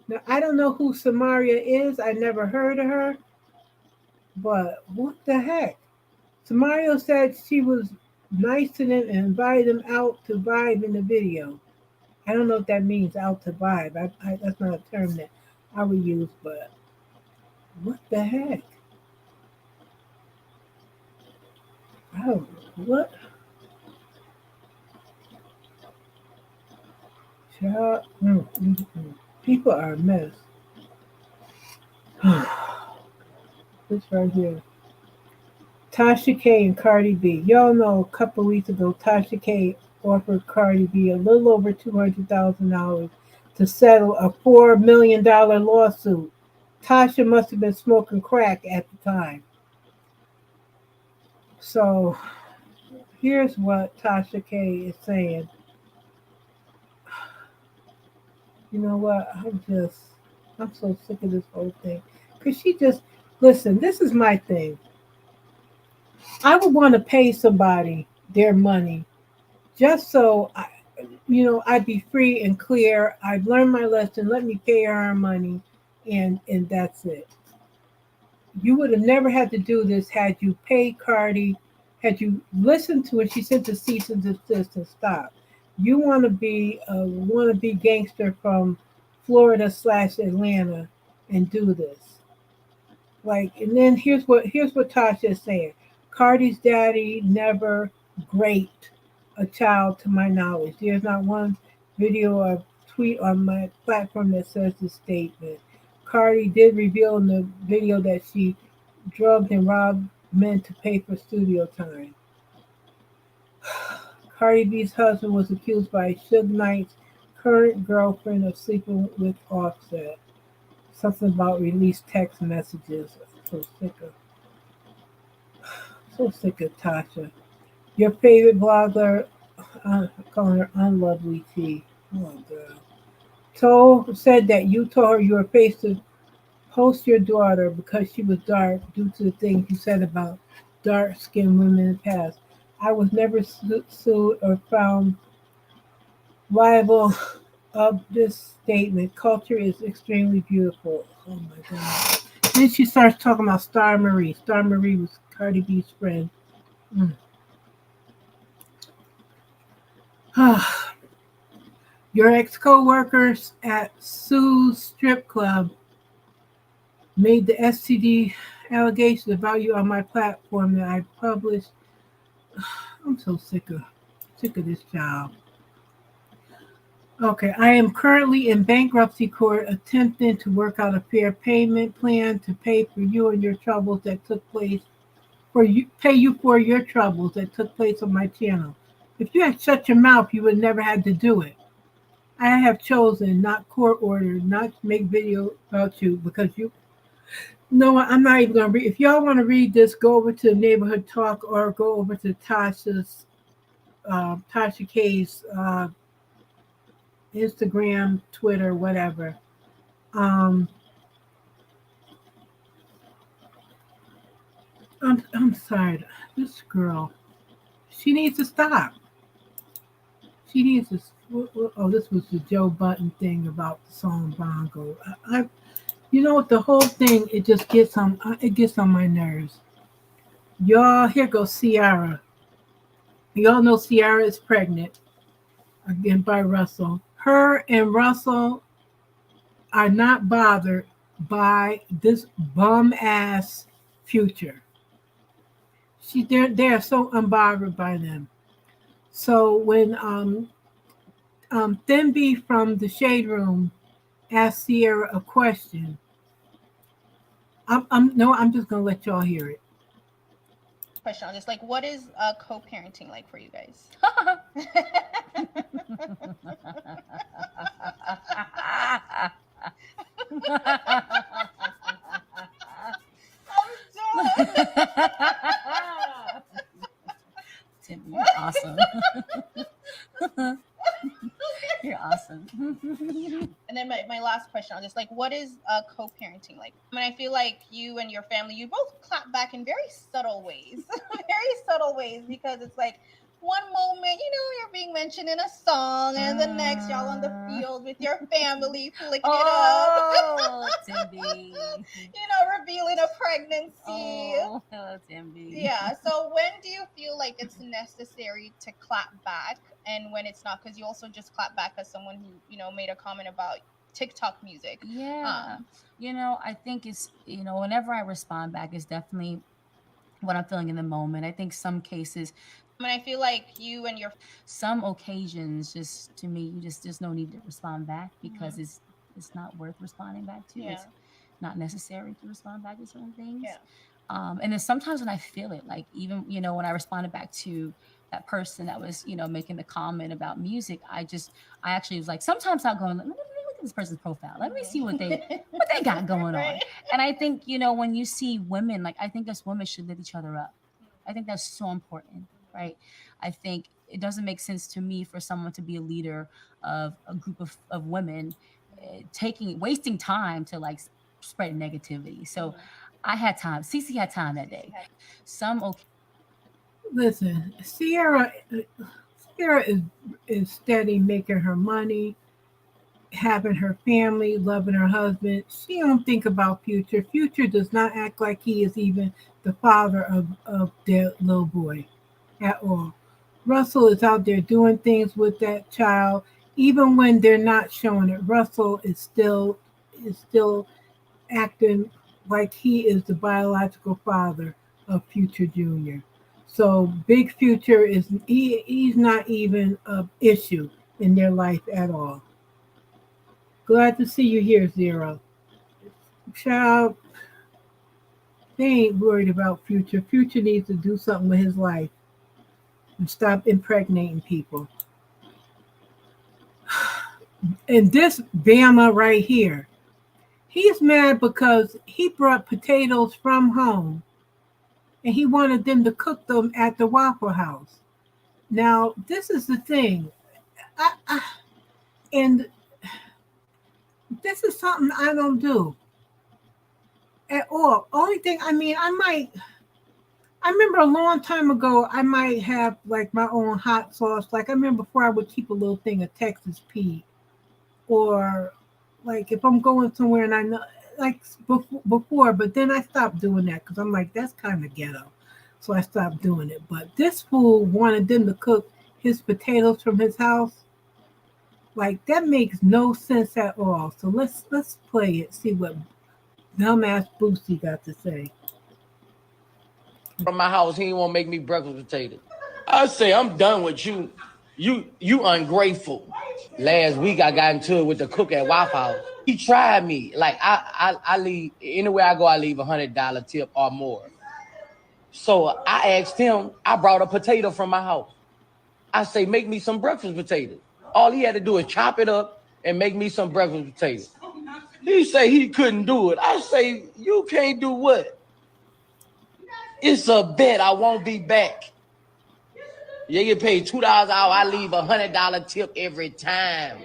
[SPEAKER 1] Now, I don't know who Samaria is. I never heard of her. But what the heck? Samaria said she was nice to them and invited them out to vibe in the video. I don't know if that means out to vibe. That's not a term that I would use, but what the heck? Oh, what? Child, people are a mess. This right here. Tasha K and Cardi B. Y'all know a couple weeks ago, Tasha K offered Cardi B a little over $200,000 to settle a $4 million lawsuit. Tasha must have been smoking crack at the time. So here's what Tasha K is saying. You know what? I'm so sick of this whole thing. Because listen, this is my thing. I would want to pay somebody their money just so I'd be free and clear. I've learned my lesson. Let me pay her money, and that's it. You would have never had to do this had you paid Cardi, had you listened to it. She sent the cease and desist and stop. You want to be a wannabe gangster from Florida/Atlanta and do this. Like, and then here's what Tasha is saying. Cardi's daddy never raped a child, to my knowledge. There's not one video or tweet on my platform that says this statement. Cardi did reveal in the video that she drugged and robbed men to pay for studio time. Cardi B's husband was accused by Suge Knight's current girlfriend of sleeping with Offset. Something about released text messages. So sick of Tasha. Your favorite blogger, I'm calling her Unlovely T. Oh, girl. Said that you told her you were faced to post your daughter because she was dark due to the things you said about dark-skinned women in the past. I was never sued or found liable of this statement. Culture is extremely beautiful. Oh my God. Then she starts talking about Star Marie. Star Marie was Cardi B's friend. Your ex-co-workers at Sue's strip club made the STD allegations about you on my platform that I published. I'm so sick of this job. Okay, I am currently in bankruptcy court attempting to work out a fair payment plan to pay for you and your troubles that took place, pay you for your troubles that took place on my channel. If you had shut your mouth, you would never had to do it. I have chosen, not court ordered, not to make video about you because you. No, I'm not even gonna read. If y'all want to read this, go over to Neighborhood Talk or go over to Tasha K's Instagram, Twitter, whatever. I'm sorry. This girl, she needs to stop. She needs to. Oh, this was the Joe Button thing about the song Bongo. You know what? The whole thing, it just gets on. It gets on my nerves. Y'all, here goes Ciara. Y'all know Ciara is pregnant again by Russell. Her and Russell are not bothered by this bum ass Future. They are so unbothered by them. So when Themby from the Shade Room asked Ciara a question, I'm just gonna let y'all hear it.
[SPEAKER 3] Question on this, like, what is co-parenting like for you guys?
[SPEAKER 12] Tim, you're awesome. You're awesome.
[SPEAKER 3] And then my last question on this, like, what is co-parenting like? I mean, I feel like you and your family, you both clap back in very subtle ways. Very subtle ways, because it's like one moment, you're being mentioned in a song, and the next y'all on the field with your family flicking it up.
[SPEAKER 12] Timby.
[SPEAKER 3] Revealing a pregnancy.
[SPEAKER 12] Oh, Timby.
[SPEAKER 3] Yeah. So when do you feel like it's necessary to clap back, and when it's not? Because you also just clap back as someone who, made a comment about TikTok music.
[SPEAKER 12] Yeah. I think it's, whenever I respond back, it's definitely what I'm feeling in the moment. I think some cases,
[SPEAKER 3] I feel like you and
[SPEAKER 12] some occasions, just to me, there's no need to respond back because it's not worth responding back to.
[SPEAKER 3] Yeah.
[SPEAKER 12] It's not necessary to respond back to certain things.
[SPEAKER 3] Yeah.
[SPEAKER 12] And then sometimes when I feel it, like even, when I responded back to that person that was, making the comment about music, I actually was like, sometimes I'll go and let me look at this person's profile. Let me see what they got going on. And I think, when you see women, like, I think us women should lift each other up. I think that's so important, right? I think it doesn't make sense to me for someone to be a leader of a group of women, wasting time to like spread negativity. So I had time. Cece had time that day.
[SPEAKER 1] Listen, Ciara is steady making her money. having her family, loving her husband. She don't think about Future. Future does not act like he is even the father of their little boy at all. Russell is out there doing things with that child, even when they're not showing it. Russell is still acting like he is the biological father of Future Jr. So Big Future he's not even an issue in their life at all. Glad to see you here, Zero. Child, they ain't worried about Future. Future needs to do something with his life and stop impregnating people. And this Bama right here, he's mad because he brought potatoes from home and he wanted them to cook them at the Waffle House. Now, this is the thing. And this is something I don't do at all. Only thing, I remember a long time ago, I might have like my own hot sauce. Like I remember before I would keep a little thing of Texas Pete. Or like if I'm going somewhere and I know, like before, but then I stopped doing that because I'm like, that's kind of ghetto. So I stopped doing it. But this fool wanted them to cook his potatoes from his house. Like that makes no sense at all. So let's play it, see what dumbass Boosie got to say.
[SPEAKER 13] From my house, he didn't want to make me breakfast potatoes. I say, I'm done with you. You ungrateful. Last week I got into it with the cook at Waffle House. He tried me. Like I leave anywhere I go, I leave $100 tip or more. So I asked him, I brought a potato from my house. I say, make me some breakfast potatoes. All he had to do is chop it up and make me some breakfast potatoes. He say he couldn't do it. I say, you can't do what? It's a bet. I won't be back. You get paid $2 an hour. I leave $100 tip every time.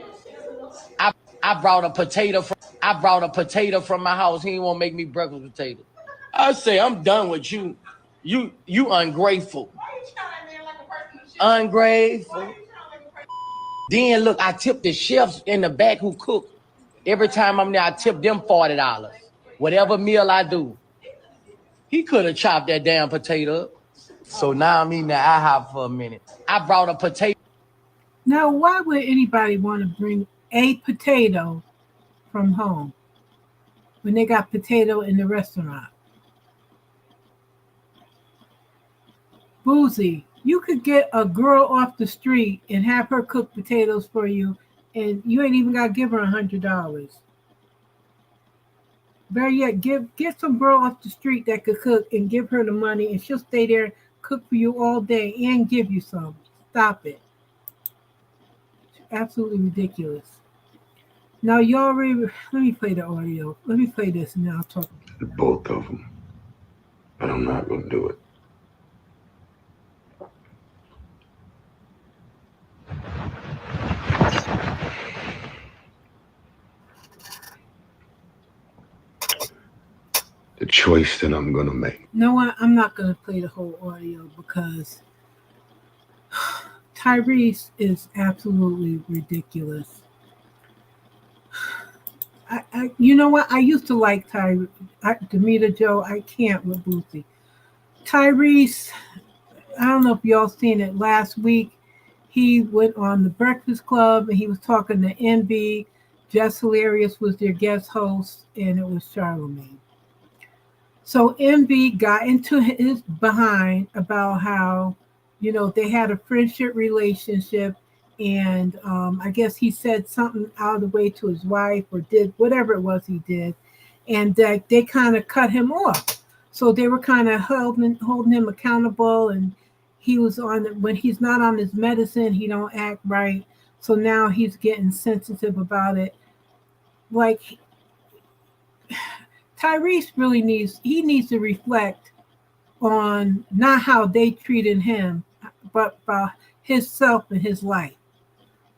[SPEAKER 13] I brought a potato from my house. He didn't want to make me breakfast potatoes. I say, I'm done with you. You ungrateful. Ungrateful. Then look, I tip the chefs in the back who cook. Every time I'm there, I tip them $40. Whatever meal I do. He could have chopped that damn potato up. So now I'm eating the IHOP for a minute. I brought a potato.
[SPEAKER 1] Now, why would anybody want to bring a potato from home when they got potato in the restaurant? Boosie, you could get a girl off the street and have her cook potatoes for you, and you ain't even got to give her $100. Better yet, get some girl off the street that could cook and give her the money, and she'll stay there, cook for you all day, and give you some. Stop it. It's absolutely ridiculous. Now, y'all let me play the audio. Let me play this, and then I'll talk.
[SPEAKER 8] Both of them. But I'm not going to do it. The choice that I'm going to make.
[SPEAKER 1] No, I'm not going to play the whole audio because Tyrese is absolutely ridiculous. You know what? I used to like Demeter Joe. I can't with Boosie. Tyrese, I don't know if y'all seen it last week. He went on the Breakfast Club and he was talking to MB. Jess Hilarious was their guest host, and it was Charlamagne. So MB got into his behind about how, they had a friendship relationship, and I guess he said something out of the way to his wife or did whatever it was he did, and that they kind of cut him off. So they were kind of holding him accountable, and he was when he's not on his medicine, he don't act right. So now he's getting sensitive about it. Like, Tyrese really needs to reflect on not how they treated him, but about himself and his life.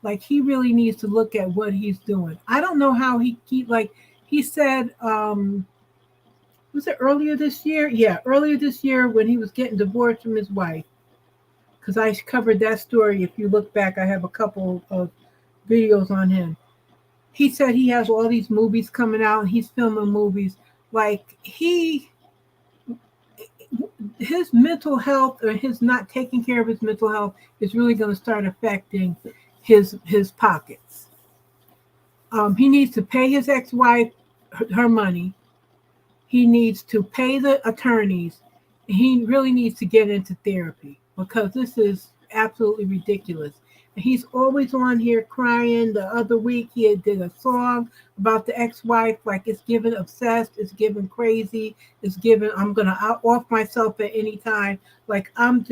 [SPEAKER 1] Like, he really needs to look at what he's doing. I don't know how he said, was it earlier this year? Yeah, earlier this year when he was getting divorced from his wife. Because I covered that story. If you look back, I have a couple of videos on him. he said he has all these movies coming out and he's filming movies. Like his mental health or his not taking care of his mental health is really going to start affecting his pockets. He needs to pay his ex-wife her money. He needs to pay the attorneys. And he really needs to get into therapy because this is absolutely ridiculous. And he's always on here crying. The other week he did a song about the ex-wife, like it's given obsessed, it's given crazy, it's given I'm gonna off myself at any time. Like I'm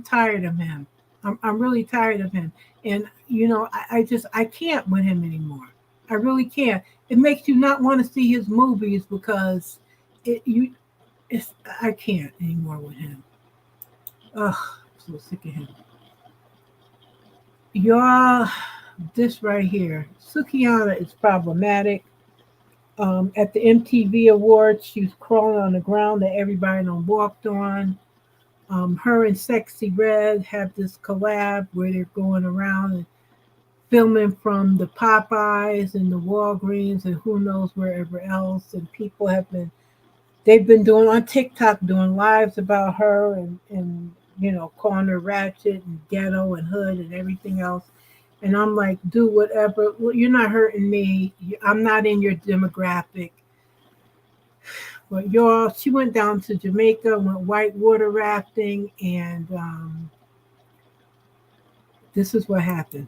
[SPEAKER 1] tired of him. I'm really tired of him. And you know, I can't with him anymore. I really can't. It makes you not want to see his movies because I can't anymore with him. Ugh, I'm so sick of him. Y'all, this right here, Ciara is problematic. At the MTV Awards, she was crawling on the ground that everybody done walked on. Her and Sexy Red have this collab where they're going around and filming from the Popeyes and the Walgreens and who knows wherever else. And people they've been doing on TikTok, doing lives about her and you know, calling her ratchet and ghetto and hood and everything else. And I'm like, do whatever. Well, you're not hurting me. I'm not in your demographic. But y'all, she went down to Jamaica, went whitewater rafting, and this is what happened.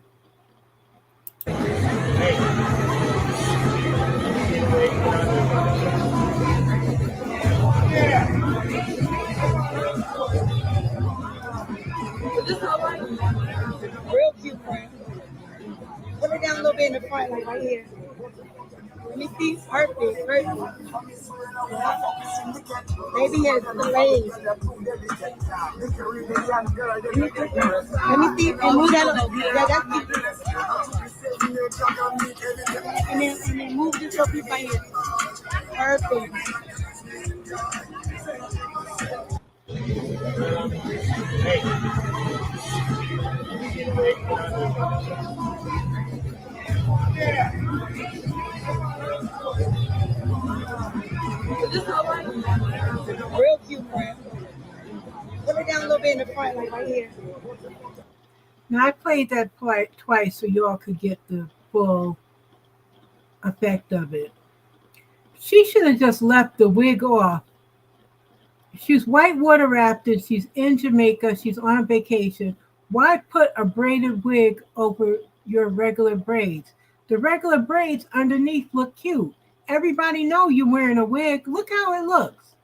[SPEAKER 14] Real cute, friend. Put it down a little bit in the front, like right here. Let me see. Perfect. Baby has the legs. Let me see. And move that. Yeah, that's cute. And then move this little piece right here. Perfect. Real cute, friend. Put it down a little bit in the front, like right here.
[SPEAKER 1] Now, I played that twice so y'all could get the full effect of it. She should have just left the wig off. She's whitewater rafted. She's in Jamaica. She's on vacation. Why put a braided wig over your regular braids? The regular braids underneath look cute. Everybody know you're wearing a wig. Look how it looks.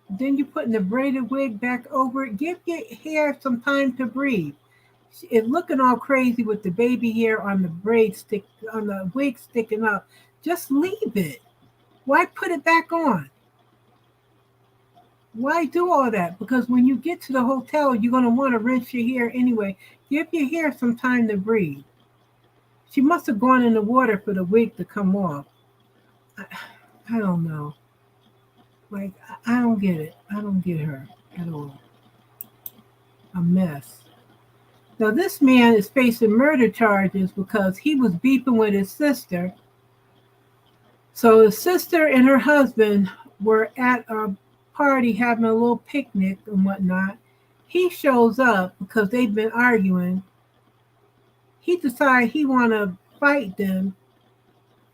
[SPEAKER 1] Then you're putting the braided wig back over it. Give your hair some time to breathe. It's looking all crazy with the baby hair on the wig sticking up. Just leave it. Why put it back on? Why do all that? Because when you get to the hotel, you're going to want to rinse your hair anyway. Give your hair some time to breathe. She must have gone in the water for the wig to come off. I don't know. Like, I don't get it. I don't get her at all. A mess. Now, this man is facing murder charges because he was beefing with his sister. So his sister and her husband were at a party having a little picnic and whatnot. He shows up because they've been arguing. He decides he want to fight them.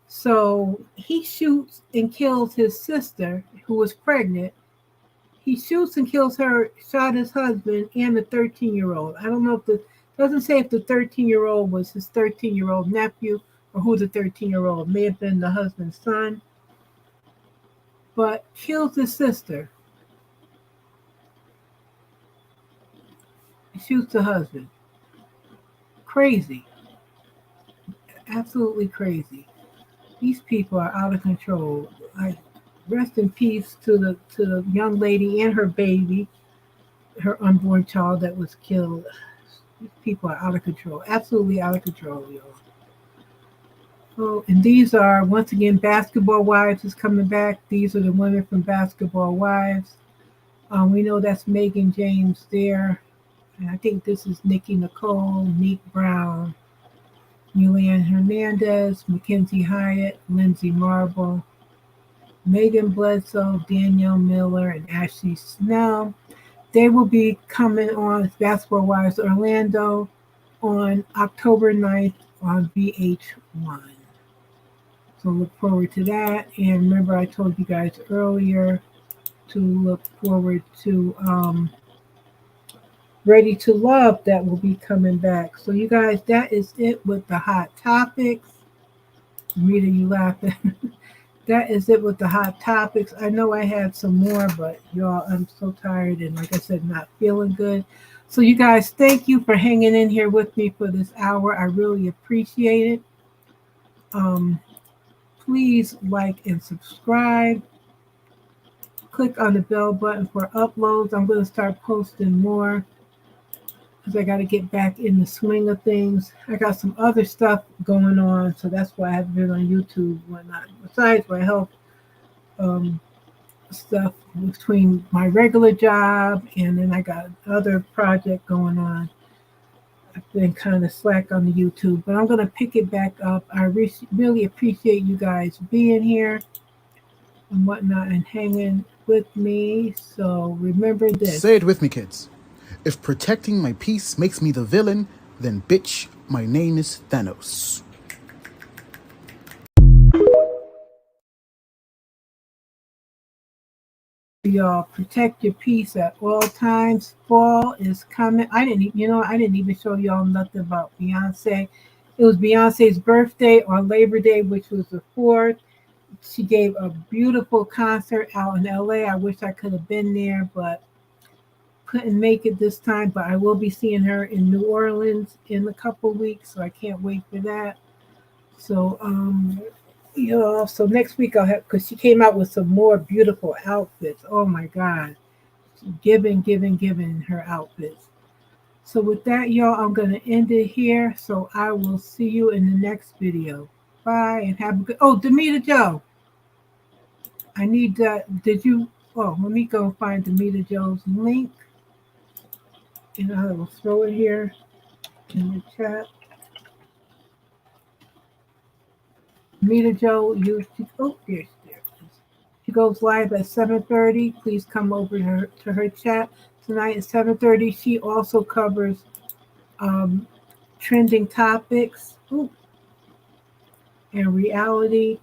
[SPEAKER 1] So he shoots and kills his sister, who was pregnant. He shoots and kills her, shot his husband and the 13-year-old. I don't know if doesn't say if the 13-year-old was his 13-year-old nephew or who the 13-year-old may have been the husband's son. But kills his sister. Shoots the husband. Crazy. Absolutely crazy. These people are out of control. Rest in peace to the young lady and her baby, her unborn child that was killed. These people are out of control. Absolutely out of control, y'all. Oh, and these are, once again, Basketball Wives is coming back. These are the women from Basketball Wives. We know that's Megan James there. And I think this is Nikki Nicole, Neek Brown, Julianne Hernandez, Mackenzie Hyatt, Lindsay Marble, Megan Bledsoe, Danielle Miller, and Ashley Snell. They will be coming on Basketball Wives Orlando on October 9th on VH1. So look forward to that. And remember, I told you guys earlier to look forward to Ready to Love, that will be coming back. So you guys, that is it with the hot topics. Rita, you laughing? That is it with the hot topics. I know I had some more, but y'all, I'm so tired and like I said, not feeling good. So you guys, thank you for hanging in here with me for this hour. I really appreciate it. Please like and subscribe. Click on the bell button for uploads. I'm going to start posting more because I got to get back in the swing of things. I got some other stuff going on, so that's why I haven't been on YouTube and whatnot. Besides my health stuff between my regular job and then I got another project going on. I've been kind of slack on the YouTube, but I'm going to pick it back up. I really appreciate you guys being here and whatnot and hanging with me. So remember this.
[SPEAKER 15] Say it with me, kids. If protecting my peace makes me the villain, then bitch, my name is Thanos.
[SPEAKER 1] Y'all protect your peace at all times. Fall is coming. I didn't even show y'all nothing about Beyonce. It was Beyonce's birthday on Labor Day, which was the 4th. She gave a beautiful concert out in LA. I wish I could have been there, but couldn't make it this time. But I will be seeing her in New Orleans in a couple weeks, so I can't wait for that. So so next week I'll have, because she came out with some more beautiful outfits. Oh my God. Giving her outfits. So with that, y'all, I'm going to end it here. So I will see you in the next video. Bye and have a good, Demita Joe. I need that. Let me go find Demita Joe's link. And I will throw it here in the chat. Demita Joe, there it is. She goes live at 7:30. Please come over to her chat tonight at 7:30. She also covers trending topics and reality.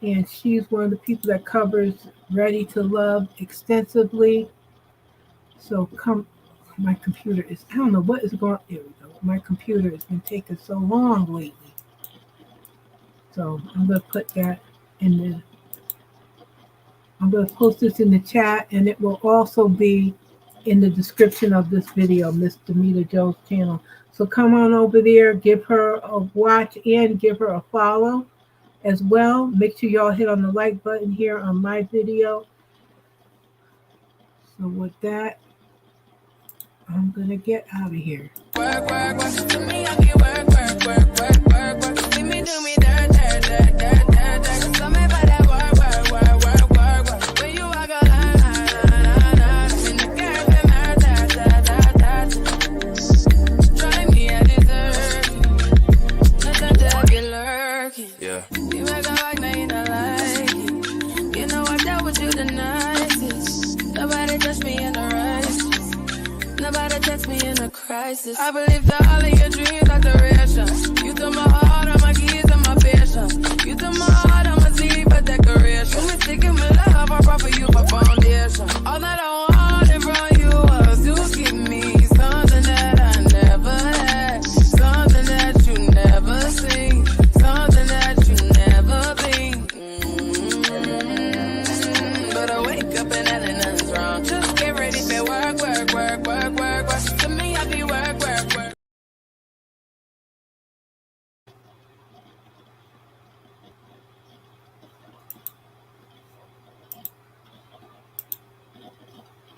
[SPEAKER 1] And she's one of the people that covers Ready to Love extensively. So my computer is, I don't know what is going on. There we go. My computer has been taking so long lately. So I'm going to put that I'm going to post this in the chat, and it will also be in the description of this video, Miss Demita Joe's channel. So come on over there, give her a watch and give her a follow as well. Make sure y'all hit on the like button here on my video. So with that, I'm going to get out of here.
[SPEAKER 4] Work, to me, I get work. See me do me dirt. So me by that work. When you walk a line, in the cafe, try me, I deserve. Nothing to be lurking. Yeah. You make a like, now you don't like it. You know I dealt with you the nicest. Nobody touched me in the right. Nobody touched me in a crisis. I believe that all of your dreams are duration. You took my heart, all my keys, and my patience. You took my heart, I'm a sleep, a decoration. You mistaken with love, I brought for you my foundation. All that I wanted from you was to give me something that I never had, something that you never seen, something that you never been. But I wake up and nothing's wrong. Just get ready for work. To me, I be work.